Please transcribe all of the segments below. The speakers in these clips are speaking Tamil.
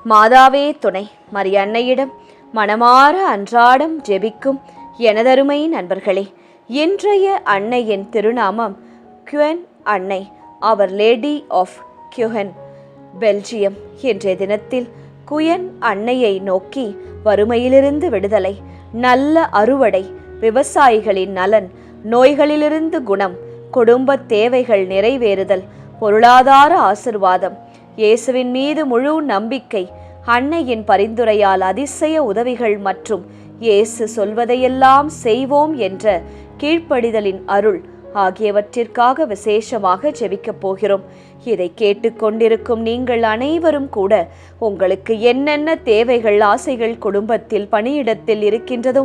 மாதாவே துணை. மரியன்னையிடம் மனமாற அன்றாடம் ஜெபிக்கும் எனதருமை நண்பர்களே, இன்றைய அன்னையின் திருநாமம் குயென் அன்னை, அவர் லேடி ஆஃப் குயென், பெல்ஜியம். இன்றைய தினத்தில் குயென் அன்னையை நோக்கி வறுமையிலிருந்து விடுதலை, நல்ல அறுவடை, விவசாயிகளின் நலன், நோய்களிலிருந்து குணம், குடும்ப தேவைகள் நிறைவேறுதல், பொருளாதார ஆசிர்வாதம், இயேசுவின் மீது முழு நம்பிக்கை, அன்னையின் பரிந்துரையால் அதிசய உதவிகள் மற்றும் இயேசு சொல்வதையெல்லாம் செய்வோம் என்ற கீழ்ப்படிதலின் அருள் ஆகியவற்றிற்காக விசேஷமாக ஜெபிக்கப் போகிறோம். இதை கேட்டுக்கொண்டிருக்கும் நீங்கள் அனைவரும் கூட உங்களுக்கு என்னென்ன தேவைகள், ஆசைகள் குடும்பத்தில், பணியிடத்தில் இருக்கின்றதோ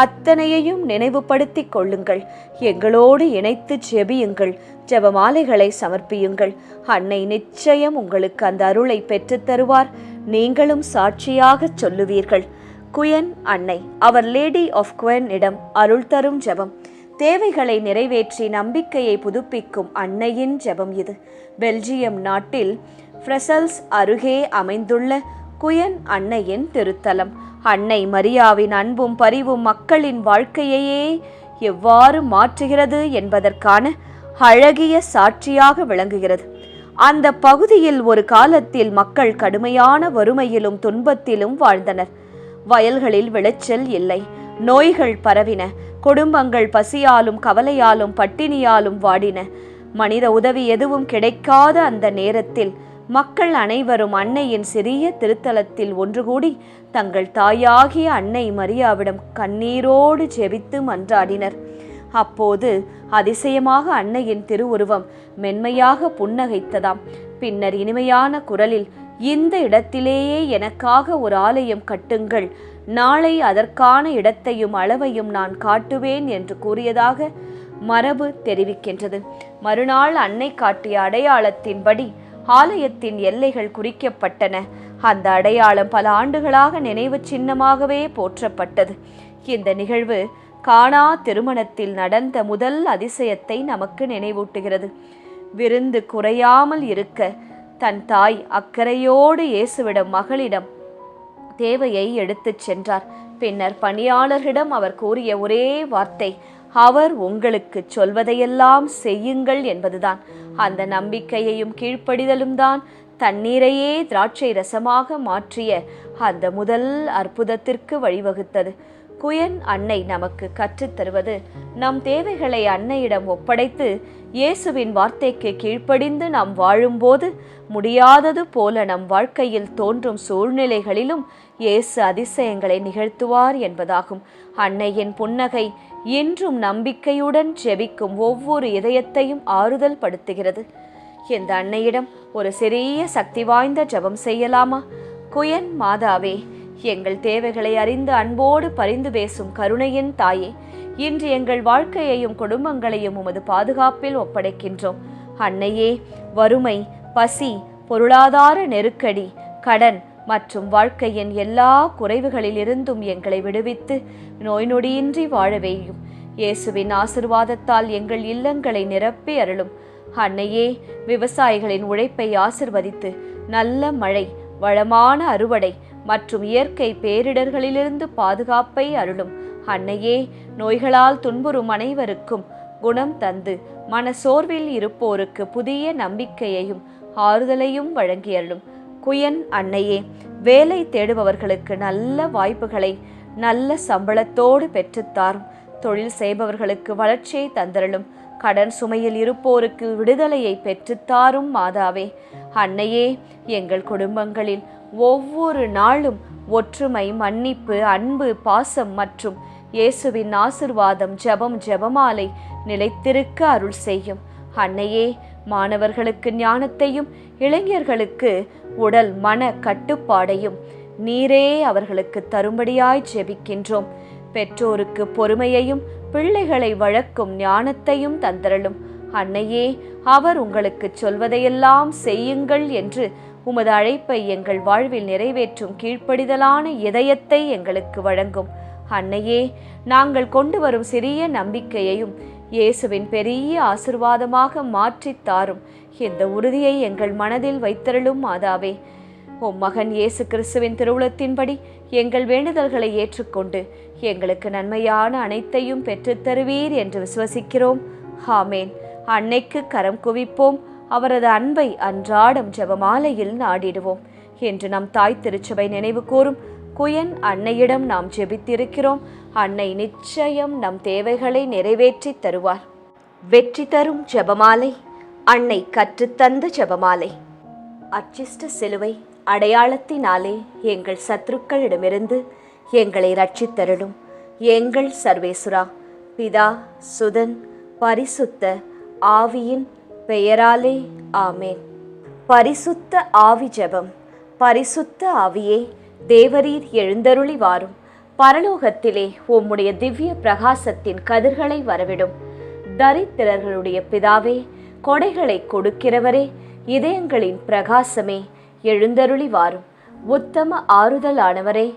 அத்தனையையும் நினைவுபடுத்திக் கொள்ளுங்கள். எங்களோடு இணைத்து ஜெபியுங்கள், ஜெபமாலைகளை சமர்ப்பியுங்கள். அன்னை நிச்சயம் உங்களுக்கு அந்த அருளை பெற்றுத் தருவார். நீங்களும் சாட்சியாக சொல்லுவீர்கள். குயென் அன்னை, அவர் லேடி ஆஃப் குயென் இடம் அருள் தரும் ஜெபம். தேவைகளை நிறைவேற்றி நம்பிக்கையை புதுப்பிக்கும் அன்னையின் ஜெபம் இது. பெல்ஜியம் நாட்டில் பிரசல்ஸ் அருகே அமைந்துள்ள குயென் அன்னையின் திருத்தலம். அன்னை மரியாவின் அன்பும் பரிவும் மக்களின் வாழ்க்கையையே எவ்வாறு மாற்றுகிறது என்பதற்கான அழகிய சாட்சியாக விளங்குகிறது. அந்த பகுதியில் ஒரு காலத்தில் மக்கள் கடுமையான வறுமையிலும் துன்பத்திலும் வாழ்ந்தனர். வயல்களில் விளைச்சல் இல்லை, நோய்கள் பரவின, குடும்பங்கள் பசியாலும் கவலையாலும் பட்டினியாலும் வாடின. மனித உதவி எதுவும் கிடைக்காத அந்த நேரத்தில் மக்கள் அனைவரும் அன்னையின் சிறிய திருத்தலத்தில் ஒன்று கூடி தங்கள் தாயாகிய அன்னை மரியாவிடம் கண்ணீரோடு ஜெபித்து மன்றாடினர். அப்போது அதிசயமாக அன்னையின் திருவுருவம் மென்மையாக புன்னகைத்ததாம். பின்னர் இனிமையான குரலில், இந்த இடத்திலேயே எனக்காக ஒரு ஆலயம் கட்டுங்கள், நாளை அதற்கான இடத்தையும் அளவையும் நான் காட்டுவேன் என்று கூறியதாக மரபு தெரிவிக்கின்றது. மறுநாள் அன்னை காட்டிய அடையாளத்தின்படி ஆலயத்தின் எல்லைகள் குறிக்கப்பட்டன. அந்த அடையாளம் பல ஆண்டுகளாக நினைவு சின்னமாகவே போற்றப்பட்டது. இந்த நிகழ்வு கானா திருமணத்தில் நடந்த முதல் அதிசயத்தை நமக்கு நினைவூட்டுகிறது. விருந்து குறையாமல் இருக்க தன் தாய் அக்கறையோடு இயேசுவிடம் மகளிடம் தேவையை எடுத்துச் சென்றார். பின்னர் பணியாளர்களிடம் அவர் கூறிய ஒரே வார்த்தை, அவர் உங்களுக்கு சொல்வதையெல்லாம் செய்யுங்கள் என்பதுதான். அந்த நம்பிக்கையையும் கீழ்ப்படிதலும் தான் தண்ணீரையே திராட்சை ரசமாக மாற்றிய அந்த முதல் அற்புதத்திற்கு வழிவகுத்தது. குயென் அன்னை நமக்கு கற்றுத்தருவது, நம் தேவைகளை அன்னையிடம் ஒப்படைத்து இயேசுவின் வார்த்தைக்கு கீழ்ப்படிந்து நாம் வாழும்போது முடியாதது போல நம் வாழ்க்கையில் தோன்றும் சூழ்நிலைகளிலும் இயேசு அதிசயங்களை நிகழ்த்துவார் என்பதாகும். அன்னையின் புன்னகை இன்றும் நம்பிக்கையுடன் ஜெபிக்கும் ஒவ்வொரு இதயத்தையும் ஆறுதல் படுத்துகிறது. இந்த அன்னையிடம் ஒரு சிறிய சக்தி வாய்ந்த ஜெபம் செய்யலாமா? குயென் மாதாவே, எங்கள் தேவைகளை அறிந்து அன்போடு பரிந்து பேசும் கருணையின் தாயே, இன்று எங்கள் வாழ்க்கையையும் குடும்பங்களையும் உமது பாதுகாப்பில் ஒப்படைக்கின்றோம். அன்னையே, வறுமை, பசி, பொருளாதார நெருக்கடி, கடன் மற்றும் வாழ்க்கையின் எல்லா குறைவுகளிலிருந்தும் எங்களை விடுவித்து நோய் நொடியின்றி வாழவேயும். இயேசுவின் ஆசிர்வாதத்தால் எங்கள் இல்லங்களை நிரப்பி அருளும். அன்னையே, விவசாயிகளின் உழைப்பை ஆசிர்வதித்து நல்ல மழை, வளமான அறுவடை மற்றும் இயற்கை பேரிடர்களிலிருந்து பாதுகாப்பை அருளும். அன்னையே, நோய்களால் துன்புறும் அனைவருக்கும் குணம் தந்து மனசோர்வில் இருப்போருக்கு புதிய நம்பிக்கையையும் ஆறுதலையும் வழங்கியருளும். குயென் அன்னையே, வேலை தேடுபவர்களுக்கு நல்ல வாய்ப்புகளை நல்ல சம்பளத்தோடு பெற்றுத்தாரும். தொழில் செய்பவர்களுக்கு வளர்ச்சியை தந்தருளும். கடன் சுமையில் இருப்போருக்கு விடுதலையை பெற்றுத்தாரும் மாதாவே. அன்னையே, எங்கள் குடும்பங்களில் ஒவ்வொரு நாளும் ஒற்றுமை, மன்னிப்பு, அன்பு, பாசம் மற்றும் இயேசுவின் ஆசிர்வாதம், ஜெபம், ஜெபமாலை நிலைத்திருக்க அருள் செய்யும். அன்னையே, மாணவர்களுக்கு ஞானத்தையும் இளைஞர்களுக்கு உடல் மன கட்டுப்பாடையும் நீரே அவர்களுக்கு தரும்படியாய் ஜெபிக்கின்றோம். பெற்றோருக்கு பொறுமையையும் பிள்ளைகளை வளர்க்கும் ஞானத்தையும் தந்தருளும். அன்னையே, அவர் உங்களுக்கு சொல்வதையெல்லாம் செய்யுங்கள் என்று உமது அழைப்பை எங்கள் வாழ்வில் நிறைவேற்றும் கீழ்ப்படிதலான இதயத்தை எங்களுக்கு வழங்கும். அன்னையே, நாங்கள் கொண்டு வரும் சிறிய நம்பிக்கையையும் இயேசுவின் பெரிய ஆசிர்வாதமாக மாற்றித் தாரும். இந்த உறுதியை எங்கள் மனதில் வைத்தருளும் மாதாவே. உம் மகன் இயேசு கிறிஸ்துவின் திருவுளத்தின்படி எங்கள் வேண்டுதல்களை ஏற்றுக்கொண்டு எங்களுக்கு நன்மையான அனைத்தையும் பெற்றுத் தருவீர் என்று விசுவசிக்கிறோம். ஆமேன். அன்னைக்கு கரம் குவிப்போம், அவரது அன்பை அன்றாடம் ஜெபமாலையில் நாடிடுவோம் என்று நம் தாய் திருச்சபை நினைவு கூறும் குயன் அன்னையிடம் நாம் ஜெபித்திருக்கிறோம். அன்னை நிச்சயம் நம் தேவைகளை நிறைவேற்றி தருவார். வெற்றி தரும் ஜெபமாலை, அன்னை கற்றுத்தந்த ஜெபமாலை. அச்சிஷ்ட சிலுவை அடையாளத்தினாலே எங்கள் சத்துருக்களிடமிருந்து எங்களை ரட்சித்தருளும். எங்கள் சர்வேசுரா, பிதா, சுதன், பரிசுத்த ஆவியின் பெயராலே ஆமேன். பரிசுத்த ஆவி ஜெபம். பரிசுத்த ஆவியே, தேவரீர் எழுந்தருளி வாரும். பரலோகத்திலே உம்முடைய திவ்ய பிரகாசத்தின் கதிர்களை வரவிடும். தரித்திரர்களுடைய பிதாவே, கொடைகளை கொடுக்கிறவரே, இதயங்களின் பிரகாசமே, எழுந்தருளி வாரும். உத்தம ஆறுதலானவரே,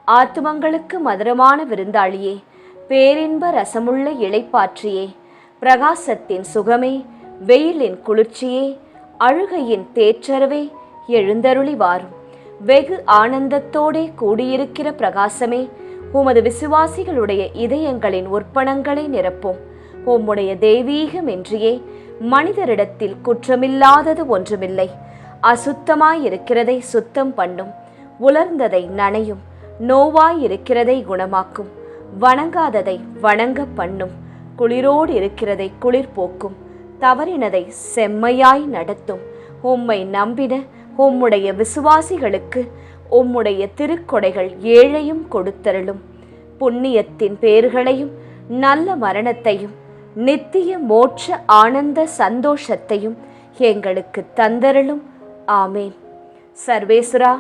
ஆத்துமங்களுக்கு மதுரமான விருந்தாளியே, பேரின்ப ரசமுள்ள இளைப்பாற்றியே, பிரகாசத்தின் சுகமே, வெயிலின் குளிர்ச்சியே, அழுகையின் தேற்றரவே, எழுந்தருளி வாரும். வெகு ஆனந்தத்தோடே கூடியிருக்கிற பிரகாசமே, உமது விசுவாசிகளுடைய இதயங்களின் உற்பணங்களை நிரப்பும். உம்முடைய தெய்வீகமென்றியே மனிதரிடத்தில் குற்றமில்லாதது ஒன்றுமில்லை. அசுத்தமாயிருக்கிறதை சுத்தம் பண்ணும், உலர்ந்ததை நனையும், நோவாயிருக்கிறதை குணமாக்கும், வணங்காததை வணங்க பண்ணும், குளிரோடு இருக்கிறதை குளிர் போக்கும், தவறினதை செம்மையாய் நடத்தும். உம்மை நம்பின உம்முடைய விசுவாசிகளுக்கு உம்முடைய திருக்கொடைகள் ஏழையும் கொடுத்தருளும். புண்ணியத்தின் பேர்களையும் நல்ல மரணத்தையும் நித்திய மோட்ச ஆனந்த சந்தோஷத்தையும் எங்களுக்கு தந்தருளும். ஆமேன். சர்வேசுரா,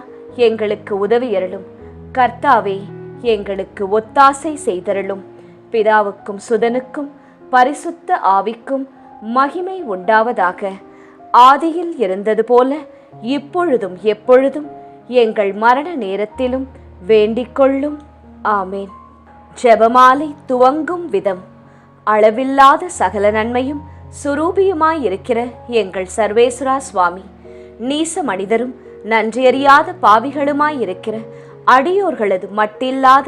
எங்களுக்கு உதவியருளும். கர்த்தாவே, எங்களுக்கு ஒத்தாசை செய்தருளும். பிதாவுக்கும் சுதனுக்கும் பரிசுத்த ஆவிக்கும் மகிமை உண்டாவதாக. ஆதியில் இருந்தது போல இப்பொழுதும் எப்பொழுதும் எங்கள் மரண நேரத்திலும் வேண்டிக் கொள்ளும். ஆமேன். ஜெபமாலை துவங்கும் விதம். அளவில்லாத சகல நன்மையும் சுரூபியுமாயிருக்கிற எங்கள் சர்வேஸ்வரா சுவாமி, நீச மனிதரும் நன்றியறியாத பாவிகளுமாயிருக்கிற அடியோர்களது மட்டில்லாத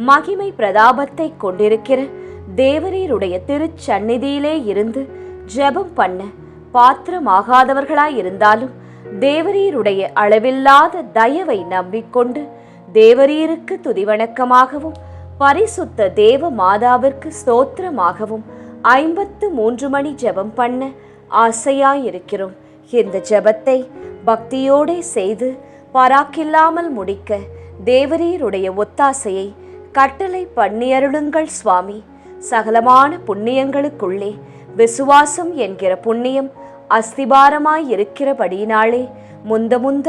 மகிமை பிரதாபத்தை கொண்டிருக்கிற தேவரீருடைய திருச்சந்நிதியிலே இருந்து ஜெபம் பண்ண பாத்திரமாகாதவர்களாயிருந்தாலும் தேவரீருடைய அளவில்லாத தயவை நம்பிக்கொண்டு தேவரீருக்கு துதிவணக்கமாகவும் பரிசுத்த தேவ மாதாவிற்கு ஸ்தோத்திரமாகவும் 53 மணி ஜெபம் பண்ண ஆசையாயிருக்கிறோம். இந்த ஜெபத்தை பக்தியோடே செய்து பராக்கில்லாமல் முடிக்க தேவரீருடைய ஒத்தாசையை கட்டளை பண்ணியருளுங்கள் சுவாமி. சகலமான புண்ணியங்களுக்குள்ளே விசுவாசம் என்கிற புண்ணியம் அஸ்திபாரமாயிருக்கிறபடியினாலே முந்த முந்த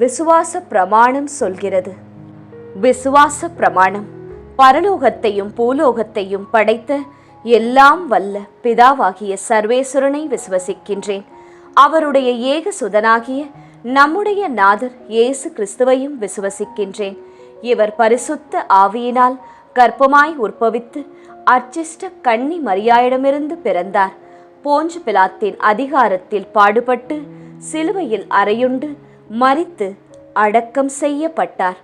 விசுவாச பிரமாணம் சொல்கிறது. விசுவாச பிரமாணம். பரலோகத்தையும் பூலோகத்தையும் படைத்த எல்லாம் வல்ல பிதாவாகிய சர்வேஸ்வரனை விசுவசிக்கின்றேன். அவருடைய ஏக சுதனாகிய நம்முடைய நாதர் இயேசு கிறிஸ்துவையும் விசுவசிக்கின்றேன். இவர் பரிசுத்த ஆவியினால் கர்ப்பமாய் உற்பவித்து அர்ச்சிஷ்ட கன்னி மரியாயிடமிருந்து பிறந்தார். போஞ்சு பிலாத்தின் அதிகாரத்தில் பாடுபட்டு சிலுவையில் அறையுண்டு மரித்து அடக்கம் செய்யப்பட்டார்.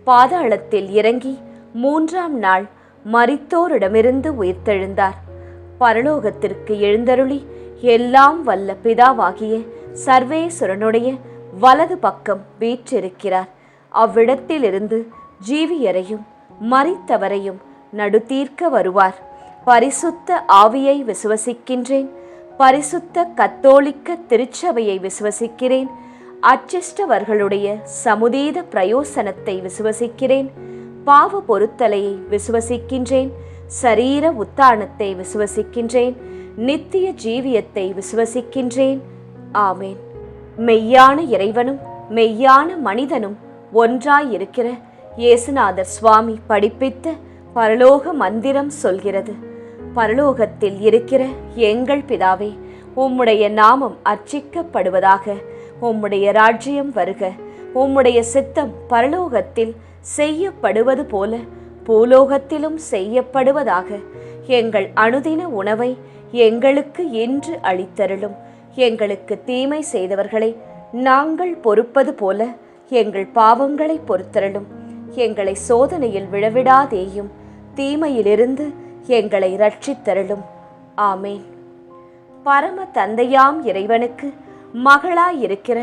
பாதாளத்தில் இறங்கி 3ஆம் நாள் மரித்தோரிடமிருந்து உயிர்த்தெழுந்தார். பரலோகத்திற்கு எழுந்தருளி எல்லாம் வல்ல பிதாவாகிய சர்வேஸ்வரனுடைய வலது பக்கம் வீற்றிருக்கிறார். அவ்விடத்திலிருந்து ஜீவியரையும் மரித்தவரையும் நடுதீர்க்க வருவார். பரிசுத்த ஆவியை விசுவசிக்கின்றேன். பரிசுத்த கத்தோலிக்க திருச்சபையை விசுவசிக்கிறேன். அச்சிஷ்டவர்களுடைய சமுதீத பிரயோசனத்தை விசுவசிக்கிறேன். பாவ பொருத்தலையை விசுவசிக்கின்றேன். சரீர உத்தானத்தை விசுவசிக்கின்றேன். நித்திய ஜீவியத்தை விசுவசிக்கின்றேன். ஆமேன். மெய்யான இறைவனும் மெய்யான மனிதனும் ஒன்றாயிருக்கிற இயேசுநாதர் சுவாமி படிப்பித்த பரலோக மந்திரம் சொல்கிறது. பரலோகத்தில் இருக்கிற எங்கள் பிதாவே, உம்முடைய நாமம் அர்ச்சிக்கப்படுவதாக. உம்முடைய ராஜ்யம் வருக. உம்முடைய சித்தம் பரலோகத்தில் செய்யப்படுவது போல பூலோகத்திலும் செய்யப்படுவதாக. எங்கள் அனுதின உணவை எங்களுக்கு இன்று அளித்தருளும். எங்களுக்கு தீமை செய்தவர்களை நாங்கள் பொறுப்பது போல எங்கள் பாவங்களை பொறுத்தருளும். எங்களை சோதனையில் விழவிடாதேயும், தீமையிலிருந்து எங்களை இரட்சித்தருளும். ஆமேன். பரம தந்தையாம் இறைவனுக்கு மகளாயிருக்கிற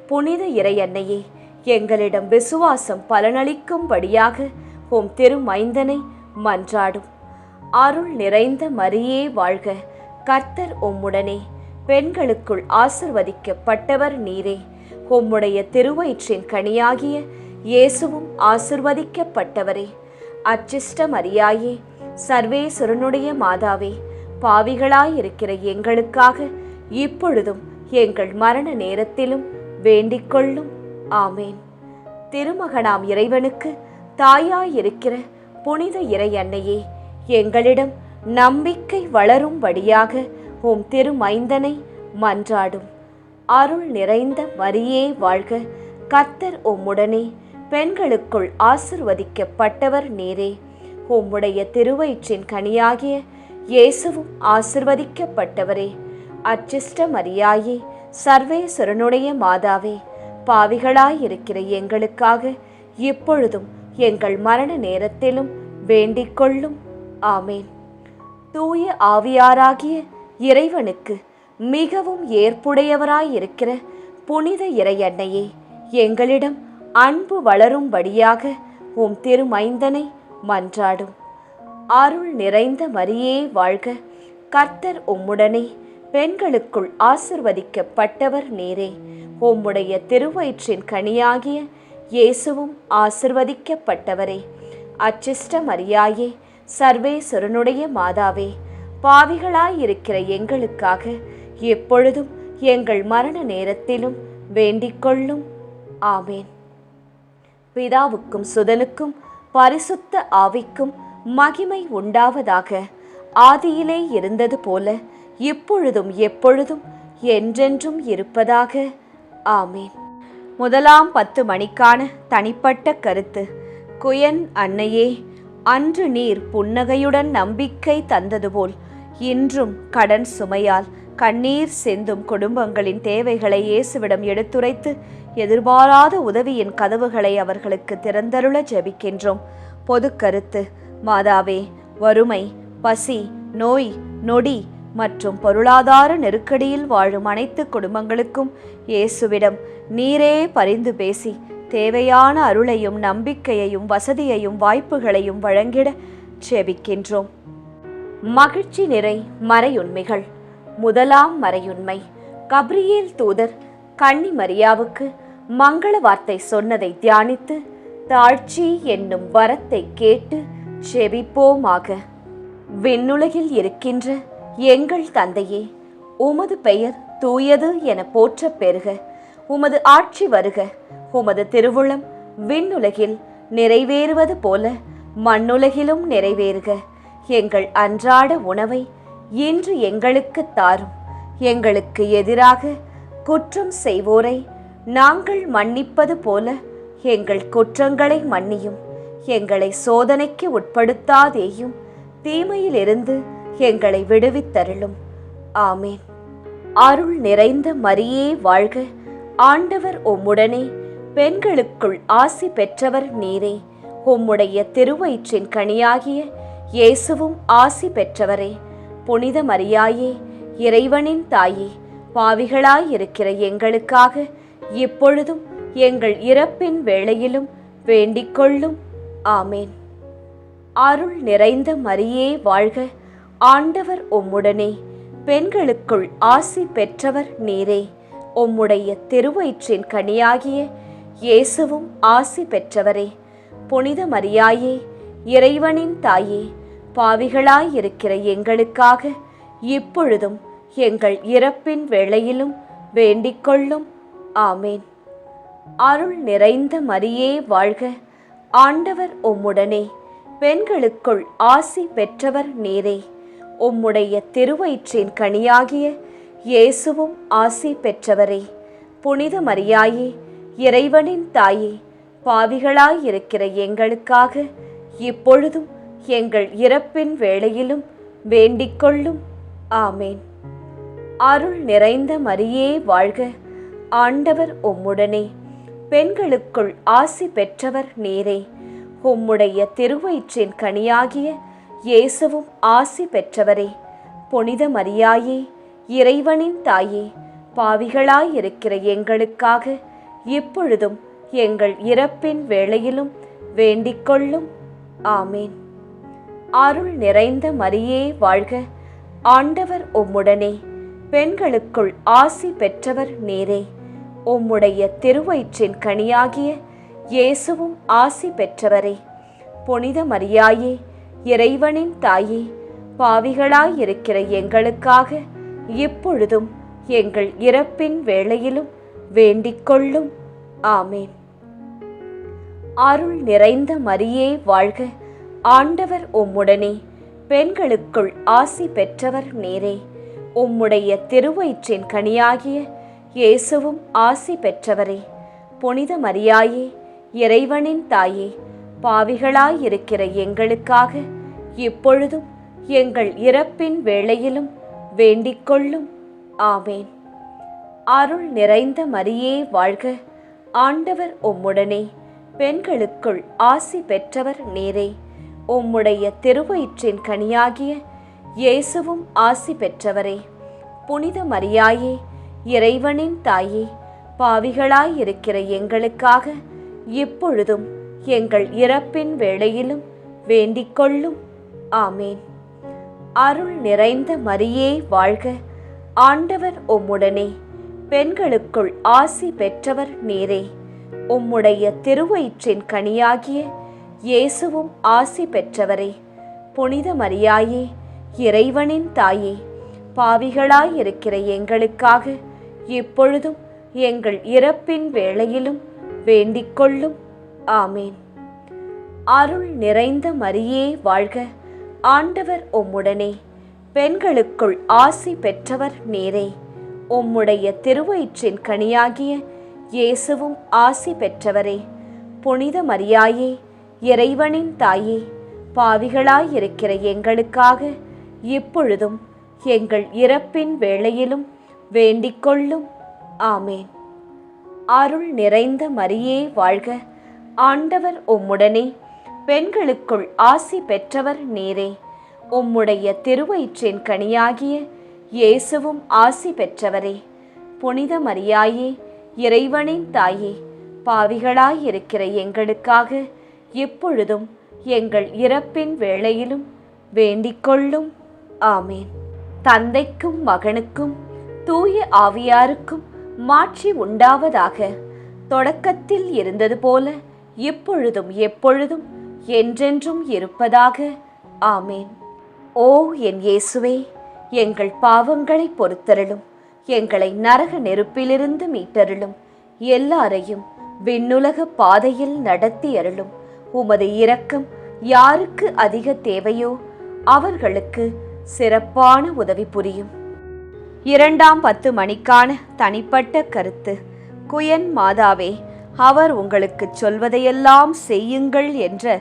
புனித இறையன்னையே, எங்களிடம் விசுவாசம் பலனளிக்கும்படியாக உம் திருமைந்தனை மன்றாடும். அருள் நிறைந்த மரியே வாழ்க, கர்த்தர் உம்முடனே, பெண்களுக்குள் ஆசிர்வதிக்கப்பட்டவர் நீரே. உம்முடைய திருவயிற்றின் கனியாகிய இயேசுவும் ஆசிர்வதிக்கப்பட்டவரே. அச்சிஷ்ட மரியாயே, சர்வேசுரனுடைய மாதாவே, பாவிகளாயிருக்கிற எங்களுக்காக இப்பொழுதும் எங்கள் மரண நேரத்திலும் வேண்டிக்கொள்ளும். ஆமேன். திருமகனாம் இறைவனுக்கு தாயாயிருக்கிற புனித இறை அன்னையே, எங்களிடம் நம்பிக்கை வளரும்படியாக உம் திருமைந்தனை மன்றாடும். அருள் நிறைந்த மரியே வாழ்க, கர்த்தர் உம்முடனே, பெண்களுக்குள் ஆசிர்வதிக்கப்பட்டவர் நீரே. உம்முடைய திருவயிற்றின் கனியாகிய இயேசுவும் ஆசிர்வதிக்கப்பட்டவரே. அச்சிஷ்ட மரியாயே, சர்வேசுரனுடைய மாதாவே, பாவிகளாயிருக்கிற எங்களுக்காக இப்பொழுதும் எங்கள் மரண நேரத்திலும் வேண்டிக்கொள்ளும். ஆமேன். தூய ஆவியாராகிய இறைவனுக்கு மிகவும் ஏற்புடையவராயிருக்கிற புனித இறையன்னையே, எங்களிடம் அன்பு வளரும்படியாக உம் திருமைந்தனை மன்றாடும். அருள் நிறைந்த மரியே வாழ்க, கர்த்தர் உம்முடனே, பெண்களுக்குள் ஆசிர்வதிக்கப்பட்டவர் நீரே. உம்முடைய திருவயிற்றின் கனியாகிய இயேசுவும் ஆசிர்வதிக்கப்பட்டவரே. அச்சிஷ்ட மரியாயே, சர்வேசுரனுடைய மாதாவே, பாவிகளாயிருக்கிற எங்களுக்காக எப்பொழுதும் எங்கள் மரண நேரத்திலும் வேண்டிக்கொள்ளும். ஆமேன். பிதாவுக்கும் சுதனுக்கும் பரிசுத்த ஆவிக்கும் மகிமை உண்டாவதாக. ஆதியிலே இருந்தது போல இப்பொழுதும் எப்பொழுதும் என்றென்றும் இருப்பதாக. ஆமேன். முதலாம் 10 மணிக்கான தனிப்பட்ட கருத்து. குயன் அன்னையே, அன்று நீர் புன்னகையுடன் நம்பிக்கை தந்தது போல் இன்றும் கடன் சுமையால் கண்ணீர் சிந்தும் குடும்பங்களின் தேவைகளை இயேசுவிடம் எடுத்துரைத்து எதிர்பாராத உதவியின் கதவுகளை அவர்களுக்கு திறந்தருள ஜெபிக்கின்றோம். பொது கருத்து. மாதாவே, வறுமை, பசி, நோய், நொடி மற்றும் பொருளாதார நெருக்கடியில் வாழும் அனைத்து குடும்பங்களுக்கும் இயேசுவிடம் நீரே பரிந்து பேசி தேவையான அருளையும் நம்பிக்கையையும் வசதியையும் வாய்ப்புகளையும் வழங்கிட ஜெபிக்கின்றோம். மகிழ்ச்சி நிறை மறையுண்மைகள். முதலாம் மறையுண்மை. கப்ரியேல் தூதர் கன்னி மரியாவுக்கு மங்கள வார்த்தை சொன்னதை தியானித்து தாழ்ச்சி என்னும் வரத்தை கேட்டு ஜெபிப்போமாக. விண்ணுலகில் இருக்கின்ற எங்கள் தந்தையே, உமது பெயர் தூயது என போற்ற பெறுக. உமது ஆட்சி வருக. உமது திருவுளம் விண்ணுலகில் நிறைவேறுவது போல மண்ணுலகிலும் நிறைவேறுக. எங்கள் அன்றாட உணவை இன்று எங்களுக்கு தாரும். எங்களுக்கு எதிராக குற்றம் செய்வோரை நாங்கள் மன்னிப்பது போல எங்கள் குற்றங்களை மன்னியும். எங்களை சோதனைக்கு உட்படுத்தாதேயும், தீமையிலிருந்து எங்களை விடுவித்தருளும். ஆமேன். அருள் நிறைந்த மரியே வாழ்க, ஆண்டவர் உம்முடனே, பெண்களுக்குள் ஆசி பெற்றவர் நீரே. உம்முடைய திருவயிற்றின் கனியாகிய இயேசுவும் ஆசி பெற்றவரே. புனித மரியாயே, இறைவனின் தாயே, பாவிகளாயிருக்கிற எங்களுக்காக இப்பொழுதும் எங்கள் இறப்பின் வேளையிலும் வேண்டிக்கொள்ளும். ஆமேன். அருள் நிறைந்த மரியே வாழ்க, ஆண்டவர் உம்முடனே, பெண்களுக்குள் ஆசி பெற்றவர் நீரே. உம்முடைய திருவயிற்றின் கனியாகிய இயேசுவும் ஆசி பெற்றவரே. புனித மரியாயே, இறைவனின் தாயே, பாவிகளாயிருக்கிற எங்களுக்காக இப்பொழுதும் எங்கள் இறப்பின் வேளையிலும் வேண்டிக்கொள்ளும். ஆமேன். அருள் நிறைந்த மரியே வாழ்க, ஆண்டவர் உம்முடனே, பெண்களுக்குள் ஆசி பெற்றவர் நீரே. உம்முடைய திருவயிற்றின் கனியாகிய இயேசுவும் ஆசி பெற்றவரே. புனித மரியாயே, இறைவனின் தாயே, பாவிகளாயிருக்கிற எங்களுக்காக இப்பொழுதும் எங்கள் இறப்பின் வேளையிலும் வேண்டிக்கொள்ளும். ஆமேன். அருள் நிறைந்த மரியே வாழ்க, ஆண்டவர் உம்முடனே, பெண்களுக்குள் ஆசி பெற்றவர் நீரே. உம்முடைய திருவயிற்றின் கனியாகிய இயேசுவும் ஆசி பெற்றவரே. புனித மரியாயே, இறைவனின் தாயே, பாவிகளாயிருக்கிற எங்களுக்காக இப்பொழுதும் எங்கள் இறப்பின் வேளையிலும் வேண்டிக்கொள்ளும். ஆமேன். அருள் நிறைந்த மரியே வாழ்க, ஆண்டவர் உம்முடனே. பெண்களுக்குள் ஆசி பெற்றவர் நீரே. உம்முடைய திருவயிற்றின் கனியாகிய இயேசுவும் ஆசி பெற்றவரே. புனித மரியாயே, இறைவனின் தாயே, பாவிகளாயிருக்கிற எங்களுக்காக இப்பொழுதும் எங்கள் இறப்பின் வேளையிலும் வேண்டிக்கொள்ளும். ஆமேன். அருள் நிறைந்த மரியே வாழ்க, ஆண்டவர் உம்முடனே. பெண்களுக்குள் ஆசி பெற்றவர் நீரே. உம்முடைய திருவயிற்றின் கனியாகிய இயேசுவும் ஆசி பெற்றவரே. புனித மரியாயே, இறைவனின் தாயே, பாவிகளாயிருக்கிற எங்களுக்காக இப்பொழுதும் எங்கள் இறப்பின் வேளையிலும் வேண்டிக்கொள்ளும். ஆமேன். அருள் நிறைந்த மரியே வாழ்க, ஆண்டவர் உம்முடனே. பெண்களுக்குள் ஆசி பெற்றவர் நீரே. உம்முடைய திருவயிற்றின் கனியாகிய இயேசுவும் ஆசி பெற்றவரே. புனித மரியாயே, இறைவனின் தாயே, பாவிகளாயிருக்கிற எங்களுக்காக இப்பொழுதும் எங்கள் இறப்பின் வேளையிலும் வேண்டிக்கொள்ளும். ஆமேன். அருள் நிறைந்த மரியே வாழ்க, ஆண்டவர் உம்முடனே. பெண்களுக்குள் ஆசி பெற்றவர் நீரே. உம்முடைய திருவயிற்றின் கனியாகிய இயேசுவும் ஆசி பெற்றவரே. புனித மரியாயே, இறைவனின் தாயே, பாவிகளாயிருக்கிற எங்களுக்காக இப்பொழுதும் எங்கள் இறப்பின் வேளையிலும் வேண்டிக்கொள்ளும். ஆமேன். அருள் நிறைந்த மரியே வாழ்க, ஆண்டவர் உம்முடனே. பெண்களுக்குள் ஆசி பெற்றவர் நீரே. உம்முடைய திருவயிற்றின் கனியாகிய இயேசுவும் ஆசி பெற்றவரே. புனித மரியாயே, இறைவனின் தாயே, பாவிகளாயிருக்கிற எங்களுக்காக இப்பொழுதும் எங்கள் இறப்பின் வேளையிலும் வேண்டிக்கொள்ளும். ஆமேன். அருள் நிறைந்த மரியே வாழ்க, ஆண்டவர் உம்முடனே. பெண்களுக்குள் ஆசி பெற்றவர் நீரே. உம்முடைய திருவயிற்றின் கனியாகிய இயேசுவும் ஆசி பெற்றவரே. புனித மரியாயே, இறைவனின் தாயே, பாவிகளாயிருக்கிற எங்களுக்காக இப்பொழுதும் எங்கள் இறப்பின் வேளையிலும் வேண்டிக்கொள்ளும். ஆமேன். தந்தைக்கும் மகனுக்கும் தூய ஆவியாருக்கும் மாட்சி உண்டாவதாக. தொடக்கத்தில் இருந்தது போல இப்பொழுதும் எப்பொழுதும் என்றென்றும் இருப்பதாக. ஆமேன். ஓ என் இயேசுவே, எங்கள் பாவங்களை பொறுத்தருளும். எங்களை நரக நெருப்பிலிருந்து மீட்டருளும். எல்லாரையும் விண்ணுலக பாதையில் நடத்தி அருளும். உமது இரக்கம் யாருக்கு அதிக தேவையோ அவர்களுக்கு சிறப்பான உதவி புரியும். 2ஆம் 10 மணிக்கான தனிப்பட்ட கருத்து. குயன் மாதாவே, அவர் உங்களுக்கு சொல்வதையெல்லாம் செய்யுங்கள் என்ற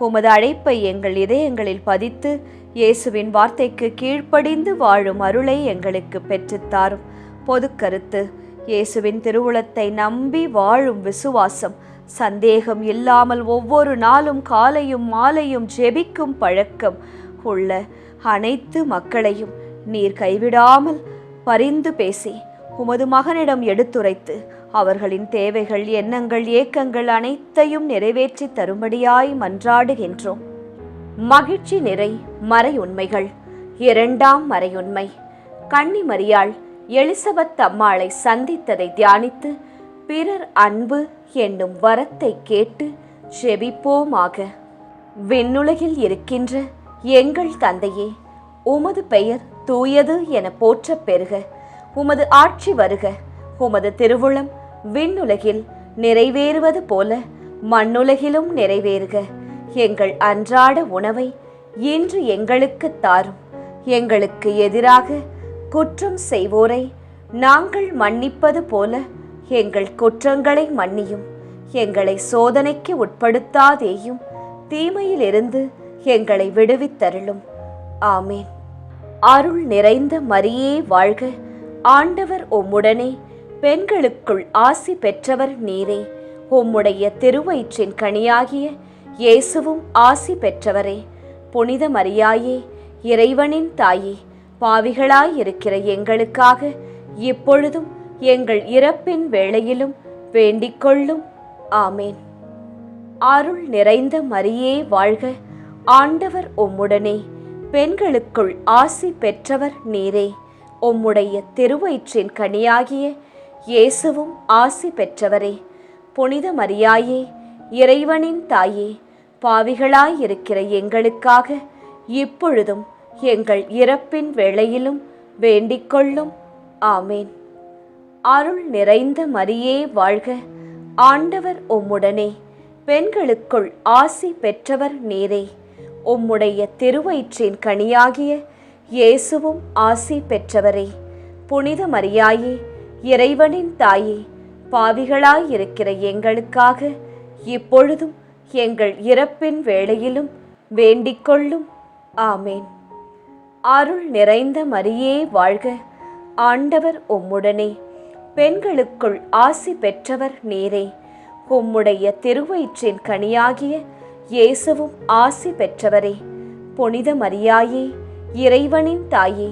உமது அழைப்பை எங்கள் இதயங்களில் பதித்து இயேசுவின் வார்த்தைக்கு கீழ்ப்படிந்து வாழும் அருளை எங்களுக்கு பெற்றுத்தாரும். பொது கருத்து. இயேசுவின் திருவுளத்தை நம்பி வாழும் விசுவாசம். சந்தேகம் இல்லாமல் ஒவ்வொரு நாளும் காலையும் மாலையும் ஜெபிக்கும் பழக்கம் உள்ள அனைத்து மக்களையும் நீர் கைவிடாமல் பரிந்து பேசி உமது மகனிடம் எடுத்துரைத்து அவர்களின் தேவைகள், எண்ணங்கள், ஏக்கங்கள் அனைத்தையும் நிறைவேற்றி தரும்படியாய் மன்றாடுகின்றோம். மகிழ்ச்சி நிறை மறையுண்மைகள். 2ஆம் மறையுண்மை. கன்னி மரியாள் எலிசபெத் அம்மாளை சந்தித்ததை தியானித்து பிறர் அன்பு என்னும் வரத்தை கேட்டு ஜெபிப்போமாக. விண்ணுலகில் இருக்கின்ற எங்கள் தந்தையே, உமது பெயர் தூயது என போற்றப் பெறுக. உமது ஆட்சி வருக. உமது திருவுளம் விண்ணுலகில் நிறைவேறுவது போல மண்ணுலகிலும் நிறைவேறுக. எங்கள் அன்றாட உணவை இன்று எங்களுக்கு தாரும். எங்களுக்கு எதிராக குற்றம் செய்வோரை நாங்கள் மன்னிப்பது போல எங்கள் குற்றங்களை மன்னியும். எங்களை சோதனைக்கு உட்படுத்தாதேயும், தீமையிலிருந்து எங்களை விடுவித்தருளும். ஆமேன். அருள் நிறைந்த மரியே வாழ்க, ஆண்டவர் உம்முடனே. பெண்களுக்குள் ஆசி பெற்றவர் நீரே. உம்முடைய திருவயிற்றின் கனியாகிய இயேசுவும் ஆசி பெற்றவரே. புனித மரியாயே, இறைவனின் தாயே, பாவிகளாயிருக்கிற எங்களுக்காக இப்பொழுதும் எங்கள் இறப்பின் வேளையிலும் வேண்டிக்கொள்ளும். ஆமேன். அருள் நிறைந்த மரியே வாழ்க, ஆண்டவர் உம்முடனே, பெண்களுக்குள் ஆசி பெற்றவர் நீரே. உம்முடைய திருவயிற்றின் கனியாகிய இயேசுவும் ஆசி பெற்றவரே. புனித மரியாயே, இறைவனின் தாயே, பாவிகளாயிருக்கிற எங்களுக்காக இப்பொழுதும் எங்கள் இறப்பின் வேளையிலும் வேண்டிக்கொள்ளும். ஆமேன். அருள் நிறைந்த மரியே வாழ்க, ஆண்டவர் உம்முடனே, பெண்களுக்குள் ஆசி பெற்றவர் நீரே. உம்முடைய திருவயிற்றின் கனியாகிய இயேசுவும் ஆசி பெற்றவரே. புனித மரியாயே, இறைவனின் தாயே, பாவிகளாயிருக்கிற எங்களுக்காக இப்பொழுதும் எங்கள் இறப்பின் வேளையிலும் வேண்டிக்கொள்ளும். ஆமேன். அருள் நிறைந்த மரியே வாழ்க, ஆண்டவர் உம்முடனே, பெண்களுக்குள் ஆசி பெற்றவர் நீரே. உம்முடைய திருவயிற்றின் கனியாகிய இயேசுவும் ஆசி பெற்றவரே. புனித மரியாயே, இறைவனின் தாயே,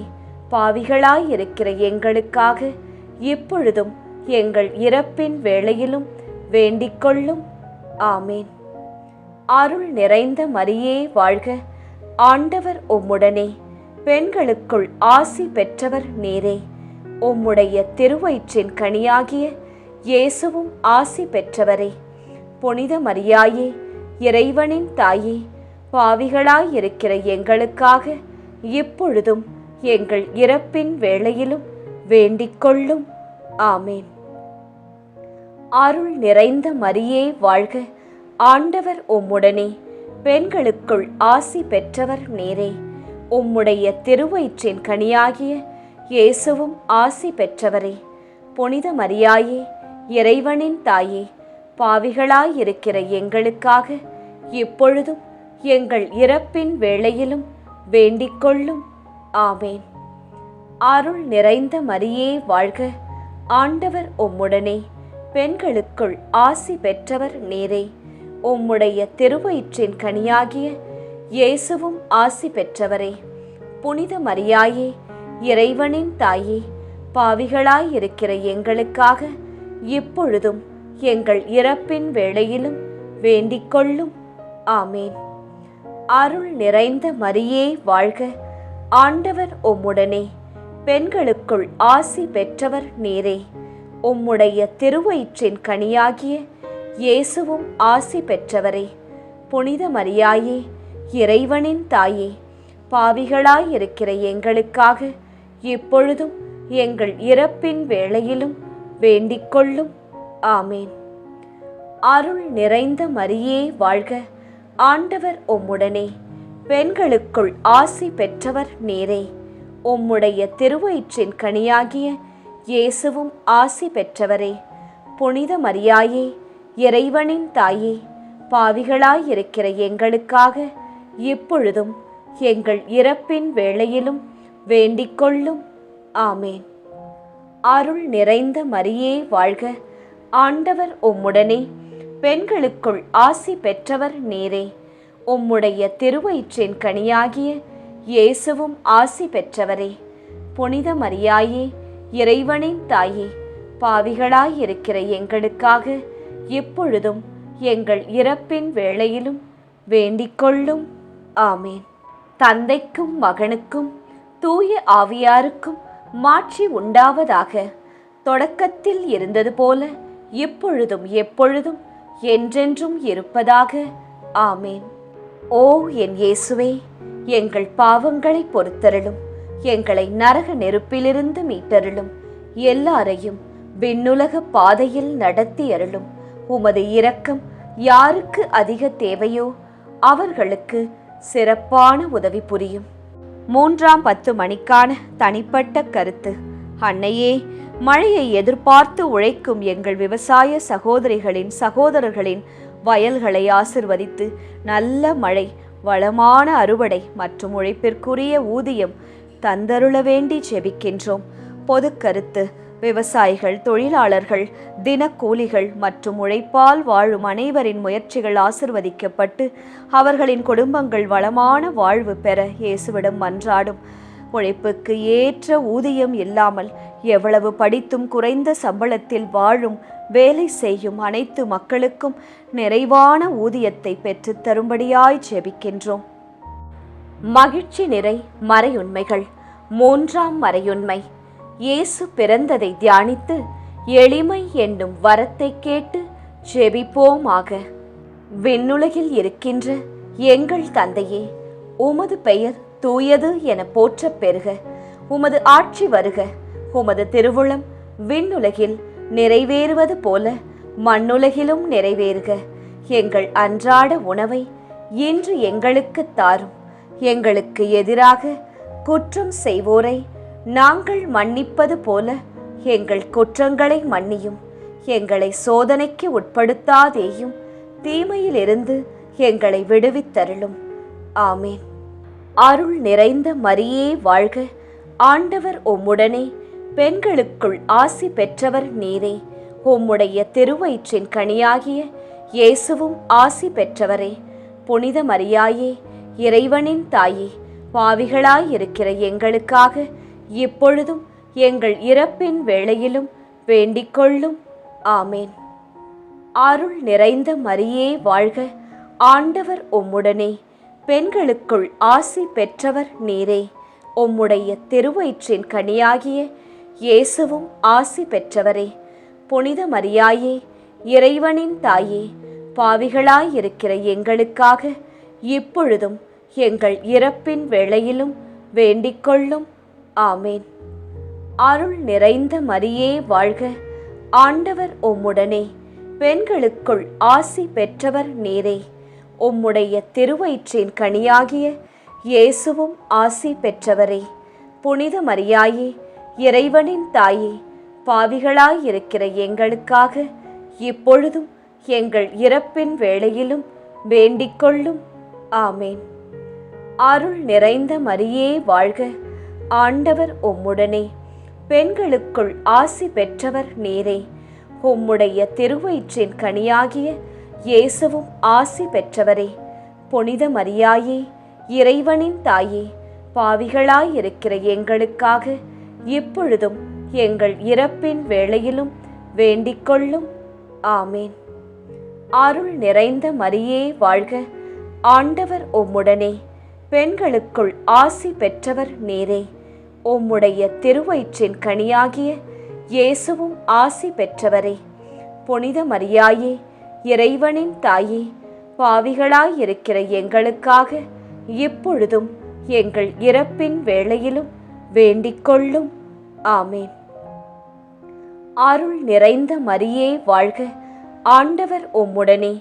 பாவிகளாயிருக்கிற எங்களுக்காக இப்பொழுதும் எங்கள் இறப்பின் வேளையிலும் வேண்டிக்கொள்ளும். ஆமேன். அருள் நிறைந்த மரியே வாழ்க, ஆண்டவர் உம்முடனே, பெண்களுக்குள் ஆசி பெற்றவர் நீரே. உம்முடைய திருவயிற்றின் கனியாகிய இயேசுவும் ஆசி பெற்றவரே. புனித மரியாயே, இறைவனின் தாயே, பாவிகளாயிருக்கிற எங்களுக்காக இப்பொழுதும் எங்கள் இறப்பின் வேளையிலும் வேண்டிக்கொள்ளும். ஆமேன். அருள் நிறைந்த மரியே வாழ்க, ஆண்டவர் உம்முடனே, பெண்களுக்குள் ஆசி பெற்றவர் நீரே. உம்முடைய திருவயிற்றின் கனியாகிய இயேசுவும் ஆசி பெற்றவரே. புனித மரியாயே, இறைவனின் தாயே, பாவிகளாயிருக்கிற எங்களுக்காக இப்பொழுதும் எங்கள் இறப்பின் வேளையிலும் வேண்டிக்கொள்ளும். ஆமேன். அருள் நிறைந்த மரியே வாழ்க, ஆண்டவர் உம்முடனே, பெண்களுக்குள் ஆசி பெற்றவர் நீரே. உம்முடைய திருவயிற்றின் கனியாகிய இயேசுவும் ஆசி பெற்றவரே. புனித மரியாயே, இறைவனின் தாயே, பாவிகளாயிருக்கிற எங்களுக்காக இப்பொழுதும் எங்கள் இறப்பின் வேளையிலும் வேண்டிக்கொள்ளும். ஆமேன். அருள் நிறைந்த மரியே வாழ்க, ஆண்டவர் உம்முடனே, பெண்களுக்குள் ஆசி பெற்றவர் நீரே. உம்முடைய திருவயிற்றின் கனியாகிய இயேசுவும் ஆசி பெற்றவரே. புனித மரியாயே, இறைவனின் தாயே, பாவிகளாயிருக்கிற எங்களுக்காக இப்பொழுதும் எங்கள் இறப்பின் வேளையிலும் வேண்டிக்கொள்ளும். ஆமேன். அருள் நிறைந்த மரியே வாழ்க, ஆண்டவர் உம்முடனே, பெண்களுக்குள் ஆசி பெற்றவர் நீரே. உம்முடைய திருவயிற்றின் கனியாகிய இயேசுவும் ஆசி பெற்றவரே. புனித மரியாயே, இறைவனின் தாயே, பாவிகளாயிருக்கிற எங்களுக்காக இப்பொழுதும் எங்கள் இறப்பின் வேளையிலும் வேண்டிக்கொள்ளும். ஆமேன். அருள் நிறைந்த மரியே வாழ்க, ஆண்டவர் உம்முடனே, பெண்களுக்குள் ஆசி பெற்றவர் நீரே. உம்முடைய திருவயிற்றின் கனியாகிய இயேசுவும் ஆசி பெற்றவரே. புனித மரியாயே, இறைவனின் தாயே, பாவிகளாயிருக்கிற எங்களுக்காக இப்பொழுதும் எங்கள் இறப்பின் வேளையிலும் வேண்டிக்கொள்ளும். ஆமேன். தந்தைக்கும் மகனுக்கும் தூய ஆவியாருக்கும் மாட்சி உண்டாவதாக. தொடக்கத்தில் இருந்தது போல இப்பொழுதும் எப்பொழுதும் என்றென்றும் இருப்பதாக. ஆமேன். ஓ என் இயேசுவே, எங்கள் பாவங்களை பொறுத்தருளும், எங்களை நரக நெருப்பிலிருந்து மீட்டருளும், எல்லாரையும் விண்ணுலக பாதையில் நடத்தி அருளும். உமது இரக்கம் யாருக்கு அதிக தேவையோ அவர்களுக்கு சிறப்பான உதவி புரியும். 3ஆம் 10 மணிக்கான தனிப்பட்ட கருத்து. அன்னையே, மழையை எதிர்பார்த்து உழைக்கும் எங்கள் விவசாய சகோதரிகளின் சகோதரர்களின் வயல்களை ஆசிர்வதித்து நல்ல மழை, வளமான அறுவடை மற்றும் உழைப்பிற்குரிய ஊதியம் தந்தருள வேண்டி ஜெபிக்கின்றோம். பொது கருத்து. விவசாயிகள், தொழிலாளர்கள், தினக்கூலிகள் மற்றும் உழைப்பால் வாழும் அனைவரின் முயற்சிகள் ஆசிர்வதிக்கப்பட்டு அவர்களின் குடும்பங்கள் வளமான வாழ்வு பெற இயேசுவிடம் மன்றாடும். உழைப்புக்கு ஏற்ற ஊதியம் இல்லாமல் எவ்வளவு படித்தும் குறைந்த சம்பளத்தில் வாழும் வேலை செய்யும் அனைத்து மக்களுக்கும் நிறைவான ஊதியத்தை பெற்றுத் தரும்படியாய் ஜெபிக்கின்றோம். மகிழ்ச்சி நிறை மறையுண்மைகள். 3ஆம் மறையுண்மை. இயேசு பிறந்ததை தியானித்து எளிமை என்னும் வரத்தை கேட்டு ஜெபிப்போமாக. விண்ணுலகில் இருக்கின்ற எங்கள் தந்தையே, உமது பெயர் தூயது என போற்றப் பெறுக. உமது ஆட்சி வருக. உமது திருவுளம் விண்ணுலகில் நிறைவேறுவது போல மண்ணுலகிலும் நிறைவேறுக. எங்கள் அன்றாட உணவை இன்று எங்களுக்கு தாரும். எங்களுக்கு எதிராக குற்றம் செய்வோரை நாங்கள் மன்னிப்பது போல எங்கள் குற்றங்களை மன்னியும். எங்களை சோதனைக்கு உட்படுத்தாதேயும், தீமையிலிருந்து எங்களை விடுவித்தருளும். ஆமேன். அருள் நிறைந்த மரியே வாழ்க. ஆண்டவர் உம்முடனே, பெண்களுக்குள் ஆசி பெற்றவர் நீரே. உம்முடைய திருவயிற்றின் கனியாகிய இயேசுவும் ஆசி பெற்றவரே. புனித மரியாயே, இறைவனின் தாயே, பாவிகளாயிருக்கிற எங்களுக்காக இப்பொழுதும் எங்கள் இறப்பின் வேளையிலும் வேண்டிக்கொள்ளும். ஆமேன். அருள் நிறைந்த மரியே வாழ்க. ஆண்டவர் உம்முடனே, பெண்களுக்குள் ஆசி பெற்றவர் நீரே. உம்முடைய திருவயிற்றின் கனியாகிய இயேசுவும் ஆசி பெற்றவரே. புனித மரியாயே, இறைவனின் தாயே, பாவிகளாயிருக்கிற எங்களுக்காக இப்பொழுதும் எங்கள் இறப்பின் வேளையிலும் வேண்டிக்கொள்ளும். ஆமேன். அருள் நிறைந்த மரியே வாழ்க. ஆண்டவர் உம்முடனே, பெண்களுக்குள் ஆசி பெற்றவர் நீரே. உம்முடைய திருவயிற்றின் கனியாகிய இயேசுவும் ஆசி பெற்றவரே. புனித மரியாயே, இறைவனின் தாயே, பாவிகளாயிருக்கிற எங்களுக்காக இப்பொழுதும் எங்கள் இறப்பின் வேளையிலும் வேண்டிக்கொள்ளும். ஆமேன். அருள் நிறைந்த மரியே வாழ்க. ஆண்டவர் உம்முடனே, பெண்களுக்குள் ஆசி பெற்றவர் நீரே. உம்முடைய திருவயிற்றின் கனியாகிய இயேசுவும் ஆசி பெற்றவரே. புனித மரியாயே, இறைவனின் தாயே, பாவிகளாயிருக்கிற எங்களுக்காக இப்பொழுதும் எங்கள் இறப்பின் வேளையிலும் வேண்டிக்கொள்ளும். ஆமேன். அருள் நிறைந்த மரியே வாழ்க. ஆண்டவர் உம்முடனே, பெண்களுக்குள் ஆசி பெற்றவர் நீரே. உம்முடைய திருவயிற்றின் கனியாகிய இயேசுவும் ஆசி பெற்றவரே. புனித மரியாயே, இறைவனின் தாயே, பாவிகளாயிருக்கிற எங்களுக்காக இப்பொழுதும் எங்கள் இறப்பின் வேளையிலும் வேண்டிக்கொள்ளும். ஆமேன். அருள் நிறைந்த மரியே வாழ்க. ஆண்டவர் உம்முடனே,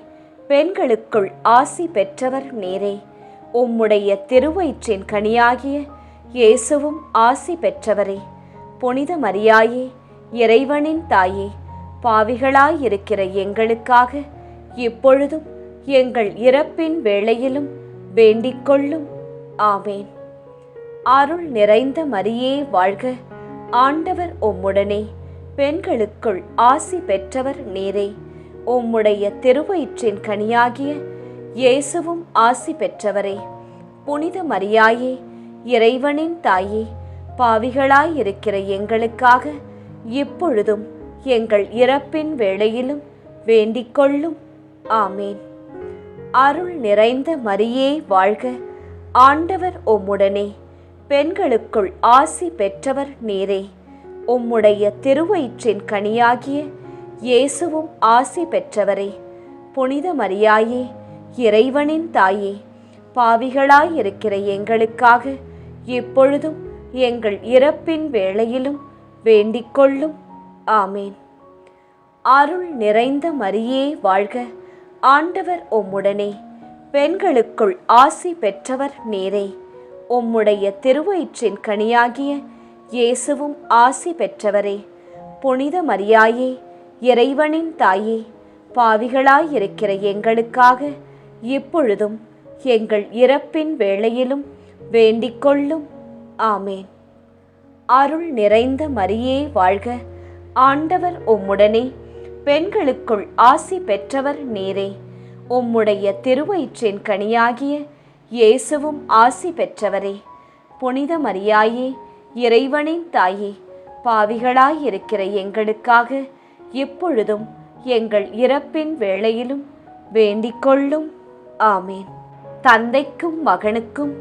பெண்களுக்குள் ஆசி பெற்றவர் நீரே. உம்முடைய திருவயிற்றின் கனியாகிய இயேசுவும் ஆசி பெற்றவரே. புனித மரியாயே, இறைவனின் தாயே, பாவிகளாயிருக்கிற எங்களுக்காக இப்பொழுதும் எங்கள் இறப்பின் வேளையிலும் வேண்டிக்கொள்ளும். ஆமேன். அருள் நிறைந்த மரியே வாழ்க. ஆண்டவர் உம்முடனே, பெண்களுக்குள் ஆசி பெற்றவர் நீரே. உம்முடைய திருவயிற்றின் கனியாகிய இயேசுவும் ஆசி பெற்றவரே. புனித மரியாயே, இறைவனின் தாயே, பாவிகளாயிருக்கிற எங்களுக்காக இப்பொழுதும் எங்கள் இறப்பின் வேளையிலும் வேண்டிக்கொள்ளும். ஆமேன். அருள் நிறைந்த மரியே வாழ்க. ஆண்டவர் உம்முடனே, பெண்களுக்குள் ஆசி பெற்றவர் நீரே. உம்முடைய திருவயிற்றின் கனியாகிய இயேசுவும் ஆசி பெற்றவரே. புனித மரியாயே, இறைவனின் தாயே, பாவிகளாயிருக்கிற எங்களுக்காக இப்பொழுதும் எங்கள் இறப்பின் வேளையிலும் வேண்டிக்கொள்ளும். ஆமேன். அருள் நிறைந்த மரியே வாழ்க. ஆண்டவர் உம்முடனே, பெண்களுக்குள் ஆசி பெற்றவர் நீரே. உம்முடைய திருவயிற்றின் கனியாகிய இயேசுவும் ஆசி பெற்றவரே. புனித மரியாயே, இறைவனின் தாயே, பாவிகளாயிருக்கிற எங்களுக்காக இப்பொழுதும் எங்கள் இறப்பின் வேளையிலும் வேண்டிக்கொள்ளும். ஆமேன். அருள் நிறைந்த மரியே வாழ்க. ஆண்டவர் உம்முடனே, பெண்களுக்குள் ஆசி பெற்றவர் நீரே. உம்முடைய திருவயிற்றின் கனியாகிய இயேசுவும் ஆசி பெற்றவரே. புனித மரியாயே, இறைவனின் தாயே, பாவிகளாயிருக்கிற எங்களுக்காக இப்பொழுதும் எங்கள் இறப்பின் வேளையிலும் வேண்டிக்கொள்ளும். ஆமேன். தந்தைக்கும் மகனுக்கும்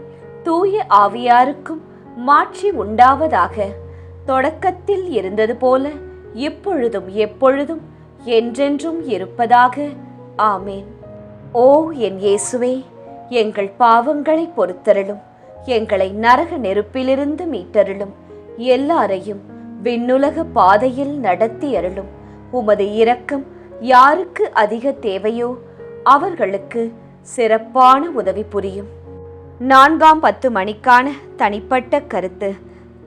தூய ஆவியாருக்கும் மாட்சி உண்டாவதாக. தொடக்கத்தில் இருந்தது போல இப்பொழுதும் எப்பொழுதும் என்றென்றும் இருப்பதாக. ஆமேன். ஓ என் இயேசுவே, எங்கள் பாவங்களை பொறுத்தருளும். எங்களை நரக நெருப்பிலிருந்து மீட்டருளும். எல்லாரையும் விண்ணுலக பாதையில் நடத்தி அருளும். உமது இரக்கம் யாருக்கு அதிக தேவையோ அவர்களுக்கு சிறப்பான உதவி புரியும். 4ஆம் 10 மணிக்கான தனிப்பட்ட கருத்து.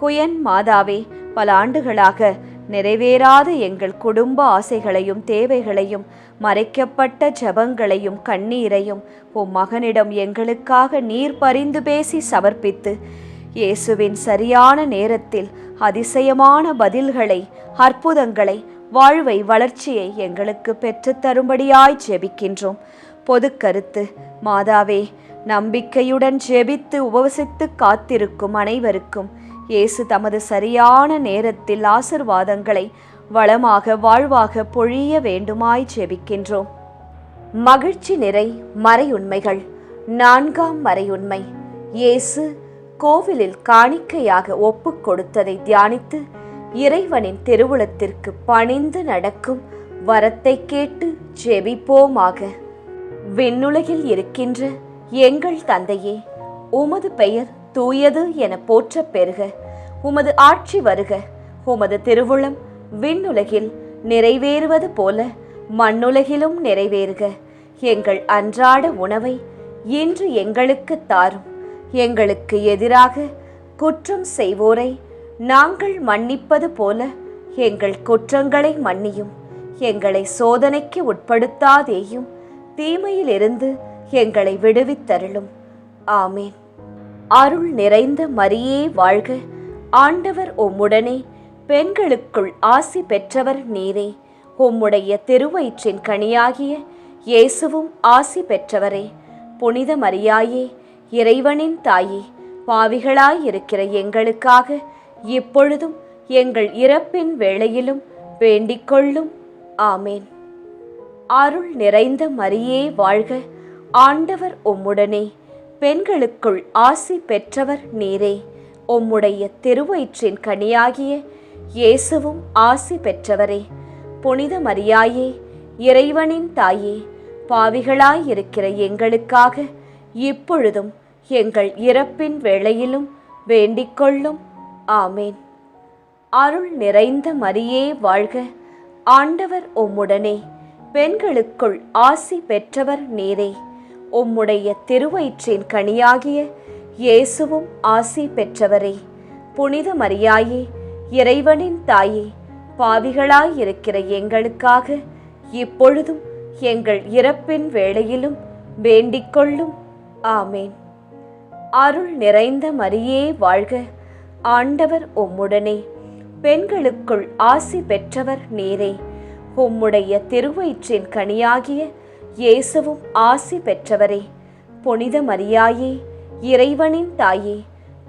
குயன் மாதாவே, பல ஆண்டுகளாக நிறைவேறாத எங்கள் குடும்ப ஆசைகளையும் தேவைகளையும் மறைக்கப்பட்ட ஜபங்களையும் கண்ணீரையும் உம் மகனிடம் எங்களுக்காக நீர் பரிந்து பேசி சமர்ப்பித்து இயேசுவின் சரியான நேரத்தில் அதிசயமான பதில்களை, அற்புதங்களை, வாழ்வை, வளர்ச்சியை எங்களுக்கு பெற்றுத்தரும்படியாய் ஜெபிக்கின்றோம். பொது கருத்து. மாதாவே, நம்பிக்கையுடன் ஜெபித்து உபவசித்து காத்திருக்கும் அனைவருக்கும் இயேசு தமது சரியான நேரத்தில் ஆசிர்வாதங்களை வளமாக வாழ்வாக பொழிய வேண்டுமாய் ஜெபிக்கின்றோம். மகிழ்ச்சி நிறை மறையுண்மைகள். 4ஆம் மறையுண்மை. இயேசு கோவிலில் காணிக்கையாக ஒப்பு கொடுத்ததை தியானித்து இறைவனின் திருவுளத்திற்கு பணிந்து நடக்கும் வரத்தை கேட்டு ஜெபிப்போமாக. விண்ணுலகில் இருக்கின்ற எங்கள் தந்தையே, உமது பெயர் தூயது என போற்றப் பெறுக. உமது ஆட்சி வருக. உமது திருவுளம் விண்ணுலகில் நிறைவேறுவது போல மண்ணுலகிலும் நிறைவேறுக. எங்கள் அன்றாட உணவை இன்று எங்களுக்கு தாரும். எங்களுக்கு எதிராக குற்றம் செய்வோரை நாங்கள் மன்னிப்பது போல எங்கள் குற்றங்களை மன்னியும். எங்களை சோதனைக்கு உட்படுத்தாதேயும், தீமையிலிருந்து எங்களை விடுவித்தருளும். ஆமேன். அருள் நிறைந்த மரியே வாழ்க. ஆண்டவர் உம்முடனே, பெண்களுக்குள் ஆசி பெற்றவர் நீரே. உம்முடைய திருவயிற்றின் கனியாகிய இயேசுவும் ஆசி பெற்றவரே. புனித மரியாயே, இறைவனின் தாயே, பாவிகளாயிருக்கிற எங்களுக்காக இப்பொழுதும் எங்கள் இறப்பின் வேளையிலும் வேண்டிக்கொள்ளும். ஆமேன். அருள் நிறைந்த மரியே வாழ்க. ஆண்டவர் உம்முடனே, பெண்களுக்குள் ஆசி பெற்றவர் நீரே. உம்முடைய திருவயிற்றின் கனியாகிய இயேசுவும் ஆசி பெற்றவரே. புனித மரியாயே, இறைவனின் தாயே, பாவிகளாயிருக்கிற எங்களுக்காக இப்பொழுதும் எங்கள் இறப்பின் வேளையிலும் வேண்டிக்கொள்ளும். ஆமேன். அருள் நிறைந்த மரியே வாழ்க. ஆண்டவர் உம்முடனே, பெண்களுக்குள் ஆசி பெற்றவர் நீரே. உம்முடைய திருவயிற்றின் கனியாகிய இயேசுவும் ஆசி பெற்றவரே. புனித மரியாயே, இறைவனின் தாயே, பாவிகளாயிருக்கிற எங்களுக்காக இப்பொழுதும் எங்கள் இறப்பின் வேளையிலும் வேண்டிக்கொள்ளும். ஆமேன். அருள் நிறைந்த மரியே வாழ்க. ஆண்டவர் உம்முடனே, பெண்களுக்குள் ஆசி பெற்றவர் நீரே. உம்முடைய திருவயிற்றின் கனியாகிய இயேசுவும் ஆசி பெற்றவரே. புனித மரியாயே, இறைவனின் தாயே,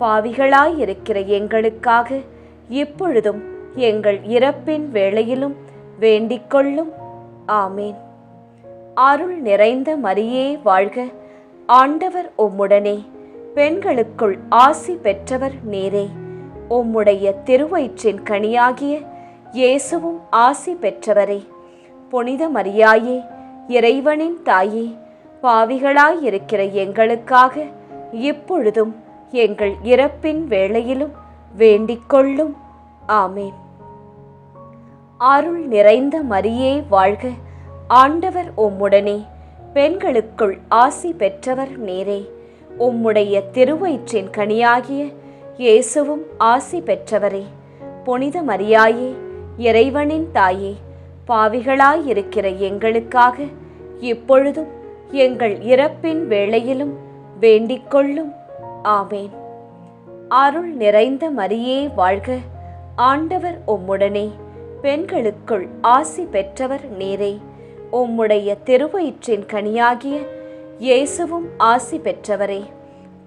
பாவிகளாயிருக்கிற எங்களுக்காக இப்பொழுதும் எங்கள் இறப்பின் வேளையிலும் வேண்டிக்கொள்ளும். ஆமேன். அருள் நிறைந்த மரியே வாழ்க. ஆண்டவர் உம்முடனே, பெண்களுக்குள் ஆசி பெற்றவர் நீரே. உம்முடைய திருவயிற்றின் கனியாகிய இயேசுவும் ஆசி பெற்றவரே. புனித மரியாயே, இறைவனின் தாயே, பாவிகளாயிருக்கிற எங்களுக்காக இப்பொழுதும் எங்கள் இறப்பின் வேளையிலும் வேண்டிக்கொள்ளும். ஆமேன். அருள் நிறைந்த மரியே வாழ்க. ஆண்டவர் உம்முடனே, பெண்களுக்குள் ஆசி பெற்றவர் நீரே. உம்முடைய திருவயிற்றின் கனியாகிய இயேசுவும் ஆசி பெற்றவரே. புனித மரியாயே, இறைவனின் தாயே, பாவிகளாயிருக்கிற எங்களுக்காக இப்பொழுதும் எங்கள் இறப்பின் வேளையிலும் வேண்டிக்கொள்ளும். ஆமேன். அருள் நிறைந்த மரியே வாழ்க. ஆண்டவர் உம்முடனே, பெண்களுக்குள் ஆசி பெற்றவர் நீரே. உம்முடைய திருவயிற்றின் கனியாகிய இயேசுவும் ஆசி பெற்றவரே.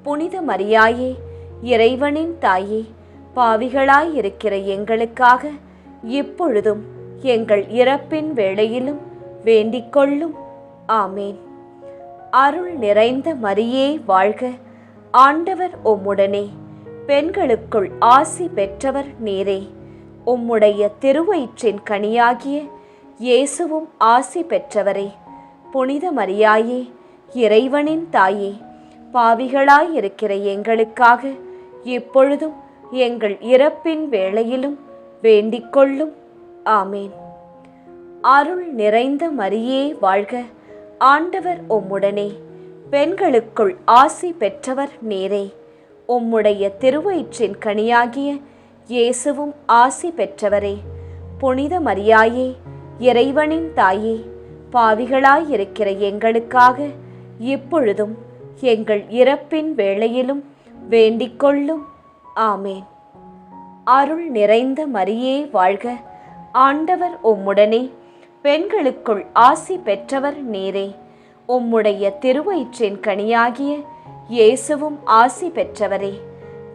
புனித மரியாயே, இறைவனின் தாயே, பாவிகளாயிருக்கிற எங்களுக்காக இப்பொழுதும் எங்கள் இறப்பின் வேளையிலும் வேண்டிக்கொள்ளும். ஆமேன். அருள் நிறைந்த மரியே வாழ்க, ஆண்டவர் உம்முடனே. பெண்களுக்குள் ஆசி பெற்றவர் நீரே. உம்முடைய திருவயிற்றின் கனியாகிய இயேசுவும் ஆசி பெற்றவரே. புனித மரியாயே, இறைவனின் தாயே, பாவிகளாயிருக்கிற எங்களுக்காக இப்பொழுதும் எங்கள் இறப்பின் வேளையிலும் வேண்டிக்கொள்ளும். ஆமேன். அருள் நிறைந்த மரியே வாழ்க, ஆண்டவர் உம்முடனே. பெண்களுக்குள் ஆசி பெற்றவர் நீரே. உம்முடைய திருவயிற்றின் கனியாகிய இயேசுவும் ஆசி பெற்றவரே. புனித மரியாயே, இறைவனின் தாயே, பாவிகளாயிருக்கிற எங்களுக்காக இப்பொழுதும் எங்கள் இறப்பின் வேளையிலும் வேண்டிக்கொள்ளும். ஆமேன். அருள் நிறைந்த மரியே வாழ்க, ஆண்டவர் உம்முடனே. பெண்களுக்குள் ஆசி பெற்றவர் நீரே. உம்முடைய திருவயிற்றின் கனியாகிய இயேசுவும் ஆசி பெற்றவரே.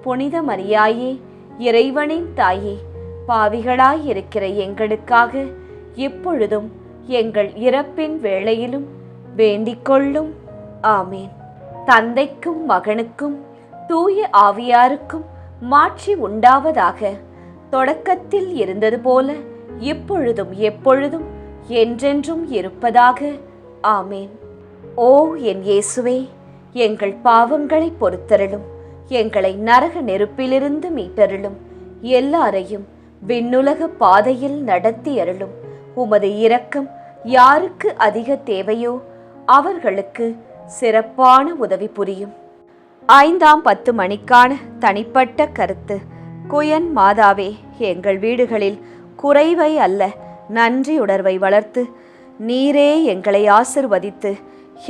புனித மரியாயே, இறைவனின் தாயே, பாவிகளாயிருக்கிற எங்களுக்காக இப்பொழுதும் எங்கள் இறப்பின் வேளையிலும் வேண்டிக்கொள்ளும். ஆமேன். தந்தைக்கும் மகனுக்கும் தூய ஆவியாருக்கும் மாட்சி உண்டாவதாக. தொடக்கத்தில் இருந்தது போல இப்பொழுதும் எப்பொழுதும் என்றென்றும் இருப்பதாக. ஆமேன். ஓ என் இயேசுவே, எங்கள் பாவங்களை பொறுத்தருளும். எங்களை நரக நெருப்பிலிருந்து மீட்டருளும். எல்லாரையும் விண்ணுலக பாதையில் நடத்தி அருளும். உமது இரக்கம் யாருக்கு அதிக தேவையோ அவர்களுக்கு சிறப்பான உதவி புரியும். 5ஆம் 10 மணிக்கான தனிப்பட்ட கருத்து. குயன் மாதாவே, எங்கள் வீடுகளில் குறைவை அல்ல நன்றியுணர்வை வளர்த்து நீரே எங்களை ஆசிர்வதித்து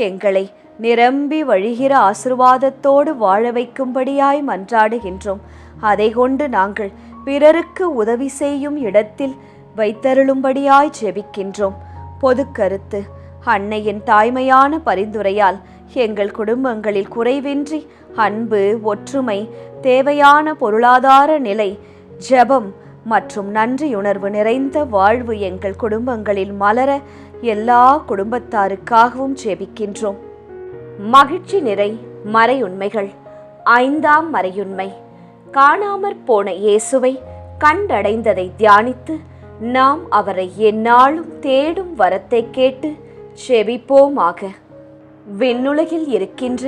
எங்களை நிரம்பி வழிகிற ஆசிர்வாதத்தோடு வாழ வைக்கும்படியாய் மன்றாடுகின்றோம். அதை கொண்டு நாங்கள் பிறருக்கு உதவி செய்யும் இடத்தில் வைத்தருளும்படியாய் ஜெபிக்கின்றோம். பொது கருத்து. அன்னையின் தாய்மையான பரிந்துரையால் எங்கள் குடும்பங்களில் குறைவின்றி அன்பு, ஒற்றுமை, தேவையான பொருளாதார நிலை, ஜெபம் மற்றும் நன்றியுணர்வு நிறைந்த வாழ்வு எங்கள் குடும்பங்களில் மலர எல்லா குடும்பத்தாருக்காகவும் ஜெபிக்கின்றோம். மகிழ்ச்சி நிறை மறையுண்மைகள். 5ஆம் மறையுண்மை. காணாமற் போன இயேசுவை கண்டடைந்ததை தியானித்து நாம் அவரை எந்நாளும் தேடும் வரத்தை கேட்டு செபிப்போமாக. விண்ணுலகில் இருக்கின்ற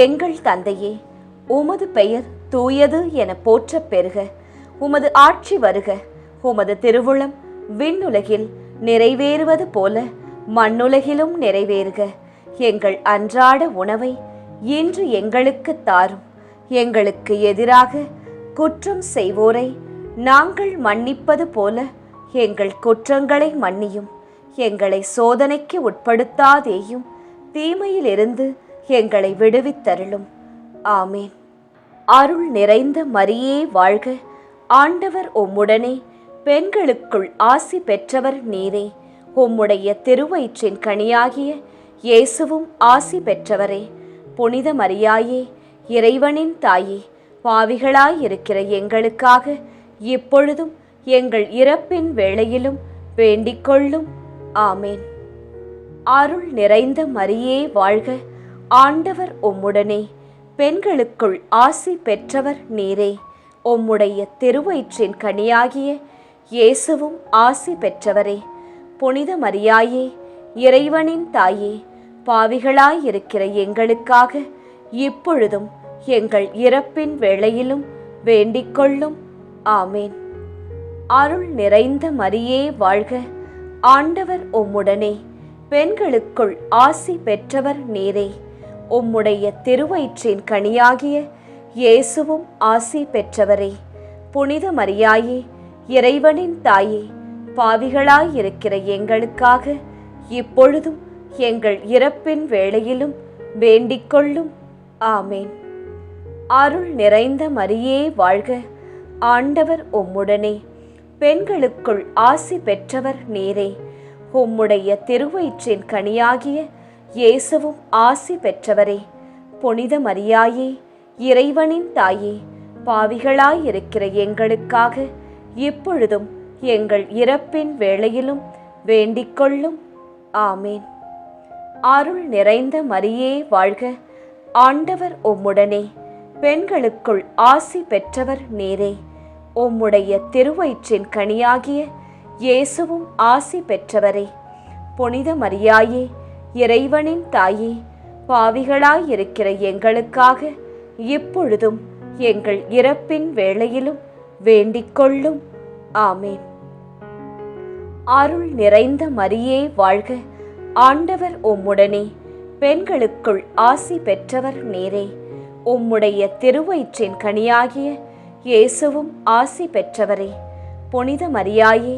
எங்கள் தந்தையே, உமது பெயர் தூயது என போற்றப் பெறுக. உமது ஆட்சி வருக. உமது திருவுளம் விண்ணுலகில் நிறைவேறுவது போல மண்ணுலகிலும் நிறைவேறுக. எங்கள் அன்றாட உணவை இன்று எங்களுக்கு தாரும். எங்களுக்கு எதிராக குற்றம் செய்வோரை நாங்கள் மன்னிப்பது போல எங்கள் குற்றங்களை மன்னியும். எங்களை சோதனைக்கு உட்படுத்தாதேயும், தீமையிலிருந்து எங்களை விடுவித்தருளும். ஆமேன். அருள் நிறைந்த மரியே வாழ்க, ஆண்டவர் உம்முடனே. பெண்களுக்குள் ஆசி பெற்றவர் நீரே. உம்முடைய திருவயிற்றின் கனியாகிய இயேசுவும் ஆசி பெற்றவரே. புனித மரியாயே, இறைவனின் தாயே, பாவிகளாயிருக்கிற எங்களுக்காக இப்பொழுதும் எங்கள் இறப்பின் வேளையிலும் வேண்டிக்கொள்ளும். ஆமேன். அருள் நிறைந்த மரியே வாழ்க, ஆண்டவர் உம்முடனே. பெண்களுக்குள் ஆசி பெற்றவர் நீரே. உம்முடைய திருவயிற்றின் கனியாகிய இயேசுவும் ஆசி பெற்றவரே. புனித மரியாயே, இறைவனின் தாயே, பாவிகளாயிருக்கிற எங்களுக்காக இப்பொழுதும் எங்கள் இறப்பின் வேளையிலும் வேண்டிக்கொள்ளும். ஆமேன். அருள் நிறைந்த மரியே வாழ்க, ஆண்டவர் உம்முடனே. பெண்களுக்குள் ஆசி பெற்றவர் நீரே. உம்முடைய திருவயிற்றின் கனியாகிய இயேசுவும் ஆசி பெற்றவரே. புனித மரியாயே, இறைவனின் தாயே, பாவிகளாயிருக்கிற எங்களுக்காக இப்பொழுதும் எங்கள் இறப்பின் வேளையிலும் வேண்டிக்கொள்ளும். ஆமேன். அருள் நிறைந்த மரியே வாழ்க, ஆண்டவர் உம்முடனே. பெண்களுக்குள் ஆசி பெற்றவர் நீரே. உம்முடைய திருவயிற்றின் கனியாகிய இயேசுவும் ஆசி பெற்றவரே. புனித மரியாயே, இறைவனின் தாயே, பாவிகளாயிருக்கிற எங்களுக்காக இப்பொழுதும் எங்கள் இறப்பின் வேளையிலும் வேண்டிக்கொள்ளும். ஆமேன். அருள் நிறைந்த மரியே வாழ்க, ஆண்டவர் உம்முடனே. பெண்களுக்குள் ஆசி பெற்றவர் நீரே. உம்முடைய திருவயிற்றின் கனியாகிய இயேசுவும் ஆசி பெற்றவரே. புனித மரியாயே, இறைவனின் தாயே, பாவிகளாயிருக்கிற எங்களுக்காக இப்பொழுதும் எங்கள் இறப்பின் வேளையிலும் வேண்டிக்கொள்ளும். ஆமேன். அருள் நிறைந்த மரியே வாழ்க, ஆண்டவர் உம்முடனே. பெண்களுக்குள் ஆசி பெற்றவர் நீரே. உம்முடைய திருவயிற்றின் கனியாகிய இயேசுவும் ஆசி பெற்றவரே. புனித மரியாயே,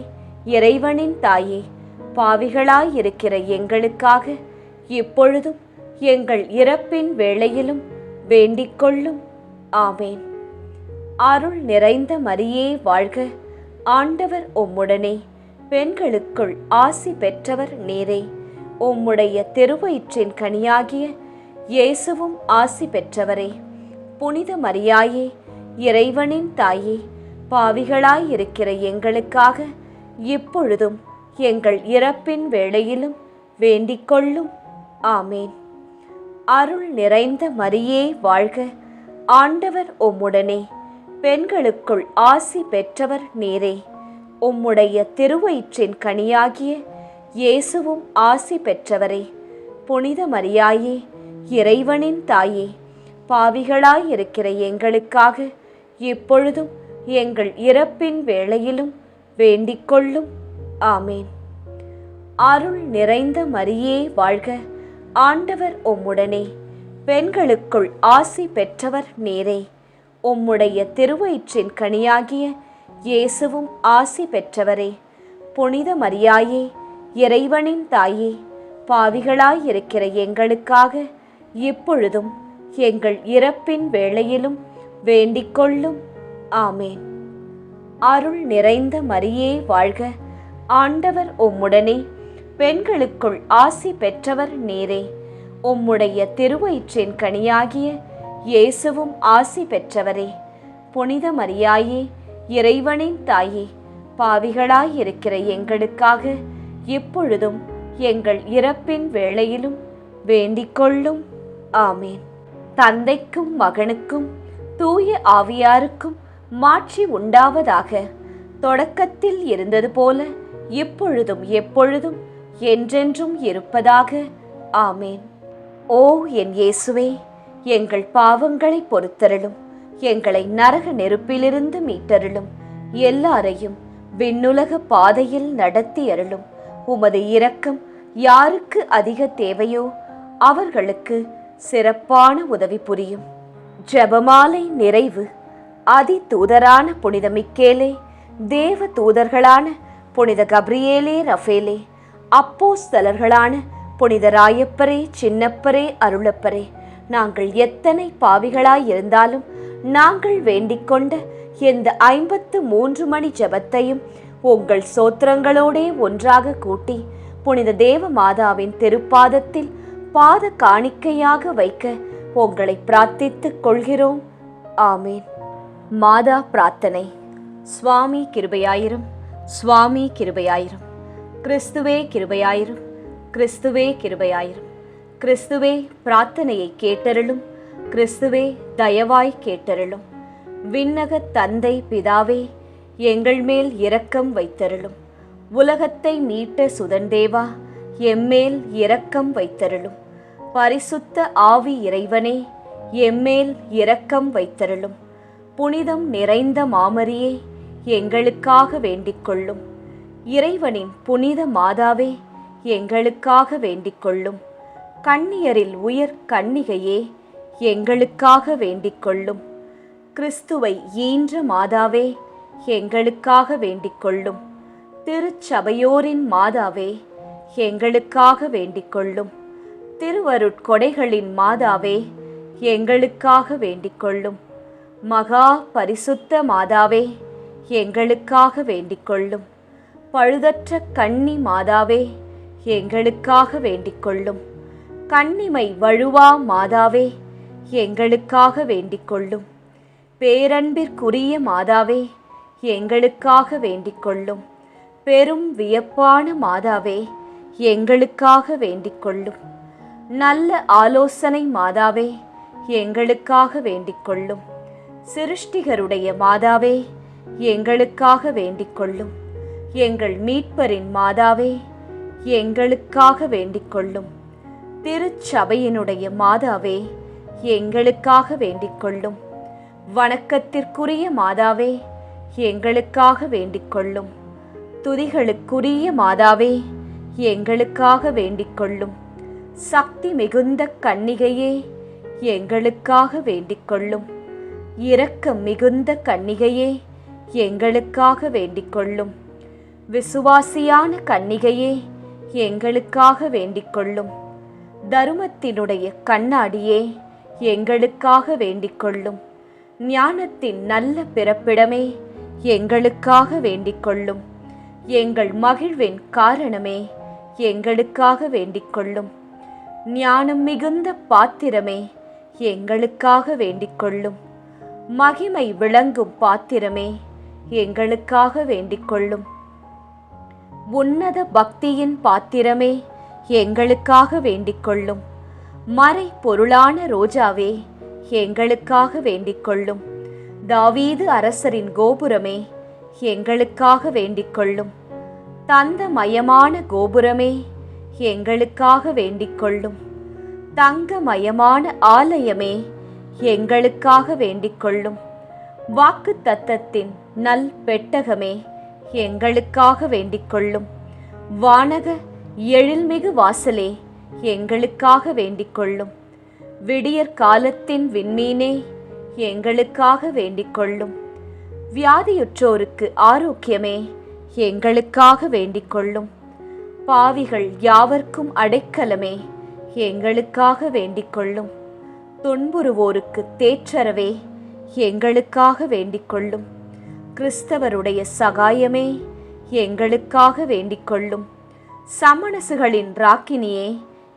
இறைவனின் தாயே, பாவிகளாயிருக்கிற எங்களுக்காக இப்பொழுதும் எங்கள் இறப்பின் வேளையிலும் வேண்டிக்கொள்ளும். ஆமேன். அருள் நிறைந்த மரியே வாழ்க, ஆண்டவர் உம்முடனே. பெண்களுக்குள் ஆசி பெற்றவர் நீரே. உம்முடைய திருவயிற்றின் கனியாகிய இயேசுவும் ஆசி பெற்றவரே. புனித மரியாயே, இறைவனின் தாயே, பாவிகளாயிருக்கிற எங்களுக்காக இப்பொழுதும் எங்கள் இறப்பின் வேளையிலும் வேண்டிக்கொள்ளும். ஆமேன். அருள் நிறைந்த மரியே வாழ்க, ஆண்டவர் உம்முடனே. பெண்களுக்குள் ஆசி பெற்றவர் நீரே. உம்முடைய திருவயிற்றின் கனியாகிய இயேசுவும் ஆசி பெற்றவரே. புனித மரியாயே, இறைவனின் தாயே, பாவிகளாயிருக்கிற எங்களுக்காக இப்பொழுதும் எங்கள் இறப்பின் வேளையிலும் வேண்டிக்கொள்ளும். ஆமேன். அருள் நிறைந்த மரியே வாழ்க, ஆண்டவர் உம்முடனே. பெண்களுக்குள் ஆசி பெற்றவர் நீரே. உம்முடைய திருவயிற்றின் கனியாகிய இயேசுவும் ஆசி பெற்றவரே. புனித மரியாயே, இறைவனின் தாயே, பாவிகளாயிருக்கிற எங்களுக்காக இப்பொழுதும் எங்கள் இறப்பின் வேளையிலும் வேண்டிக்கொள்ளும். ஆமேன். அருள் நிறைந்த மரியே வாழ்க, ஆண்டவர் உம்முடனே. பெண்களுக்குள் ஆசி பெற்றவர் நீரே. உம்முடைய திருவயிற்றின் கனியாகிய இயேசுவும் ஆசி பெற்றவரே. புனித மரியாயே, இறைவனின் தாயே, பாவிகளாயிருக்கிற எங்களுக்காக இப்பொழுதும் எங்கள் இறப்பின் வேளையிலும் வேண்டிக்கொள்ளும். ஆமேன். தந்தைக்கும் மகனுக்கும் தூய ஆவியாருக்கும் மாட்சி உண்டாவதாக. தொடக்கத்தில் இருந்தது போல இப்பொழுதும் எப்பொழுதும் என்றென்றும் இருப்பதாக. ஆமேன். ஓ என் இயேசுவே, எங்கள் பாவங்களை பொறுத்தருளும். எங்களை நரக நெருப்பிலிருந்து மீட்டருளும். எல்லாரையும் விண்ணுலக பாதையில் நடத்தி அருளும். உமது இரக்கம் யாருக்கு அதிக தேவையோ அவர்களுக்கு சிறப்பான உதவி புரியும். ஜெபமாலை நிறைவு. அதி தூதரான புனித மிக்கேலே, தேவ தூதர்களான புனித கப்ரியேலே, ரஃபேலே, அப்போஸ்தலர்களான புனித ராயப்பரே, சின்னப்பரே, அருளப்பரே, நாங்கள் எத்தனை பாவிகளாயிருந்தாலும் நாங்கள் வேண்டிக்கொண்ட எந்த 53 மணி ஜெபத்தையும் உங்கள் சோத்திரங்களோடே ஒன்றாக கூட்டி புனித தேவ மாதாவின் திருப்பாதத்தில் பாத காணிக்கையாக வைக்க உங்களை பிரார்த்தித்துக் கொள்கிறோம். ஆமேன். மாதா பிரார்த்தனை. சுவாமி கிருபையாயிரும், சுவாமி கிருபையாயிரும். கிறிஸ்துவே கிருபையாயிரும், கிறிஸ்துவே கிருபையாயிரும். கிறிஸ்துவே பிரார்த்தனையை கேட்டருளும், கிறிஸ்துவே தயவாய் கேட்டருளும். விண்ணக தந்தை பிதாவே, எங்கள் மேல் இரக்கம் வைத்தருளும். உலகத்தை மீட்ட சுதன்தேவா, எம்மேல் இரக்கம் வைத்தருளும். பரிசுத்த ஆவி இறைவனே, எம்மேல் இரக்கம் வைத்தருளும். புனிதம் நிறைந்த மாமரியே, எங்களுக்காக வேண்டிக்கொள்ளும். இறைவனின் புனித மாதாவே, எங்களுக்காக வேண்டிக்கொள்ளும். கன்னியரில் உயர் கன்னிகையே, எங்களுக்காக வேண்டிக்கொள்ளும். கிறிஸ்துவை ஈன்ற மாதாவே, எங்களுக்காக வேண்டிக்கொள்ளும். திருச்சபையோரின் மாதாவே, எங்களுக்காக வேண்டிக்கொள்ளும். திருவருட்கொடைகளின் மாதாவே, எங்களுக்காக வேண்டிக்கொள்ளும். மகா பரிசுத்த மாதாவே, எங்களுக்காக வேண்டிக் கொள்ளும். பழுதற்ற கன்னி மாதாவே, எங்களுக்காக வேண்டிக் கொள்ளும். கன்னிமை வழுவா மாதாவே, எங்களுக்காக வேண்டிக் கொள்ளும். பேரன்பிற்குரிய மாதாவே, எங்களுக்காக வேண்டிக் கொள்ளும். பெரும் வியப்பான மாதாவே, எங்களுக்காக வேண்டிக் கொள்ளும். நல்ல ஆலோசனை மாதாவே, எங்களுக்காக வேண்டிக் கொள்ளும். சிருஷ்டிகருடைய மாதாவே, எங்களுக்காக வேண்டிக் கொள்ளும். எங்கள் மீட்பரின் மாதாவே, எங்களுக்காக வேண்டிக் கொள்ளும். திருச்சபையினுடைய மாதாவே, எங்களுக்காக வேண்டிக் கொள்ளும். வணக்கத்திற்குரிய மாதாவே, எங்களுக்காக வேண்டிக் கொள்ளும். துதிகளுக்குரிய மாதாவே, எங்களுக்காக வேண்டிக் கொள்ளும். சக்தி மிகுந்த கன்னிகையே, எங்களுக்காக வேண்டிக் கொள்ளும். இரக்கம் மிகுந்த கன்னிகையே, எங்களுக்காக வேண்டிக் கொள்ளும். விசுவாசியான கன்னிகையே, எங்களுக்காக வேண்டிக் கொள்ளும். தருமத்தினுடைய கண்ணாடியே, எங்களுக்காக வேண்டிக் கொள்ளும். ஞானத்தின் நல்ல பிறப்பிடமே, எங்களுக்காக வேண்டிக் கொள்ளும். எங்கள் மகிழ்வின் காரணமே, எங்களுக்காக வேண்டிக் கொள்ளும். ஞானம் மிகுந்த பாத்திரமே, எங்களுக்காக வேண்டிக் கொள்ளும். மகிமை விளங்கும் பாத்திரமே, எங்களுக்காக வேண்டிக் கொள்ளும். உன்னத பக்தியின் பாத்திரமே, எங்களுக்காக வேண்டிக் கொள்ளும். மறை பொருளான ரோஜாவே, எங்களுக்காக வேண்டிக் கொள்ளும். தாவீது அரசரின் கோபுரமே, எங்களுக்காக வேண்டிக் கொள்ளும். தந்தமயமான கோபுரமே, எங்களுக்காக வேண்டிக் கொள்ளும். தங்கமயமான ஆலயமே, எங்களுக்காக வேண்டிக் கொள்ளும். வாக்கு தத்தத்தின் நல் பெட்டகமே, எங்களுக்காக வேண்டிக் கொள்ளும். வானக எழில்மிகு வாசலே, எங்களுக்காக வேண்டிக் கொள்ளும். விடியற் காலத்தின் விண்மீனே, எங்களுக்காக வேண்டிக் கொள்ளும். வியாதியுற்றோருக்கு ஆரோக்கியமே, எங்களுக்காக வேண்டிக் கொள்ளும். பாவிகள் யாவர்க்கும் அடைக்கலமே, எங்களுக்காக வேண்டிக் கொள்ளும். துன்புறுவோருக்கு தேற்றரவே, எங்களுக்காக வேண்டிக் கொள்ளும். கிறிஸ்தவருடைய சகாயமே, எங்களுக்காக வேண்டிக் கொள்ளும். சமணசுகளின் ராக்கினியே,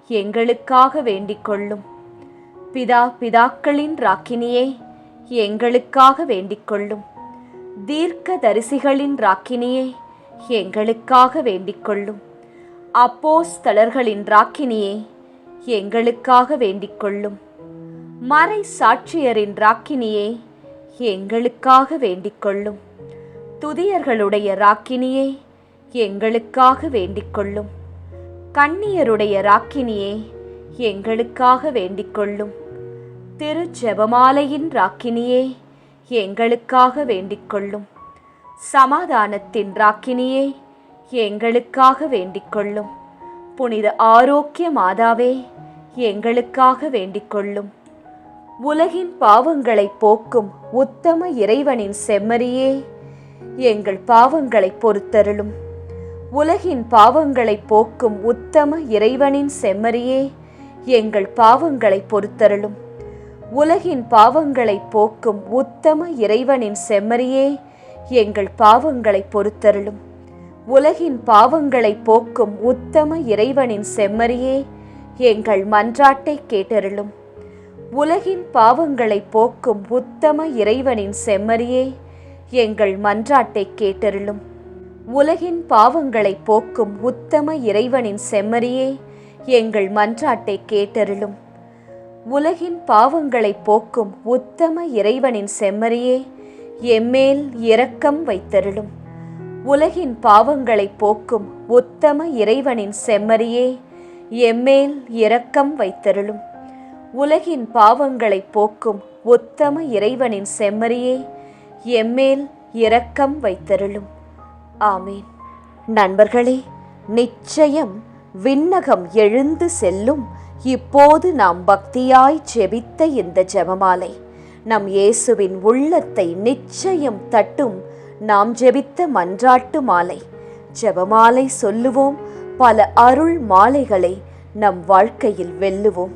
எங்களுக்காக வேண்டிக் கொள்ளும். பிதாக்களின் ராக்கினியே, எங்களுக்காக வேண்டிக் கொள்ளும். தீர்க்க தரிசிகளின் ராக்கினியே, எங்களுக்காக வேண்டிக் கொள்ளும். அப்போஸ்தலர்களின் ராக்கினியே, எங்களுக்காக வேண்டிக் கொள்ளும். மறை சாட்சியரின் ராக்கினியே, எங்களுக்காக வேண்டிக் கொள்ளும். துதியர்களுடைய ராக்கினியே, எங்களுக்காக வேண்டிக் கொள்ளும். கன்னியருடைய ராக்கினியே, எங்களுக்காக வேண்டிக் கொள்ளும். திரு ஜெபமாலையின் ராக்கினியே, எங்களுக்காக வேண்டிக் கொள்ளும். சமாதானத்தின் ராக்கினியே, எங்களுக்காக வேண்டிக் கொள்ளும். புனித ஆரோக்கிய மாதாவே, எங்களுக்காக வேண்டிக் கொள்ளும். உலகின் பாவங்களை போக்கும் உத்தம இறைவனின் செம்மறியே, எங்கள் பாவங்களை பொறுத்தருளும். உலகின் பாவங்களை போக்கும் உத்தம இறைவனின் செம்மறியே, எங்கள் பாவங்களை பொறுத்தருளும். உலகின் பாவங்களை போக்கும் உத்தம இறைவனின் செம்மறியே, எங்கள் பாவங்களை பொறுத்தருளும். உலகின் பாவங்களை போக்கும் உத்தம இறைவனின் செம்மறியே, எங்கள் மன்றாட்டை கேட்டருளும். உலகின் பாவங்களை போக்கும் உத்தம இறைவனின் செம்மறியே, எங்கள் மன்றாட்டை கேட்டருளும். உலகின் பாவங்களை போக்கும் உத்தம இறைவனின் செம்மறியே, எங்கள் மன்றாட்டை கேட்டருளும். உலகின் பாவங்களை போக்கும் உத்தம இறைவனின் செம்மறியே, எம்மேல் இரக்கம் வைத்தருளும். உலகின் பாவங்களை போக்கும் உத்தம இறைவனின் செம்மறியே, எம்மேல் இரக்கம் வைத்தருளும். உலகின் பாவங்களை போக்கும் உத்தம இறைவனின் செம்மறியே, எம்மேல் இரக்கம் வைத்தருளும். ஆமீன். நண்பர்களே, நிச்சயம் விண்ணகம் எழுந்து செல்லும் இப்போது நாம் பக்தியாய் ஜெபித்த இந்த ஜெபமாலை நம் இயேசுவின் உள்ளத்தை நிச்சயம் தட்டும். நாம் ஜெபித்த மன்றாட்டு மாலை. ஜெபமாலை சொல்லுவோம், பல அருள் மாலைகளை நம் வாழ்க்கையில் வெல்லுவோம்.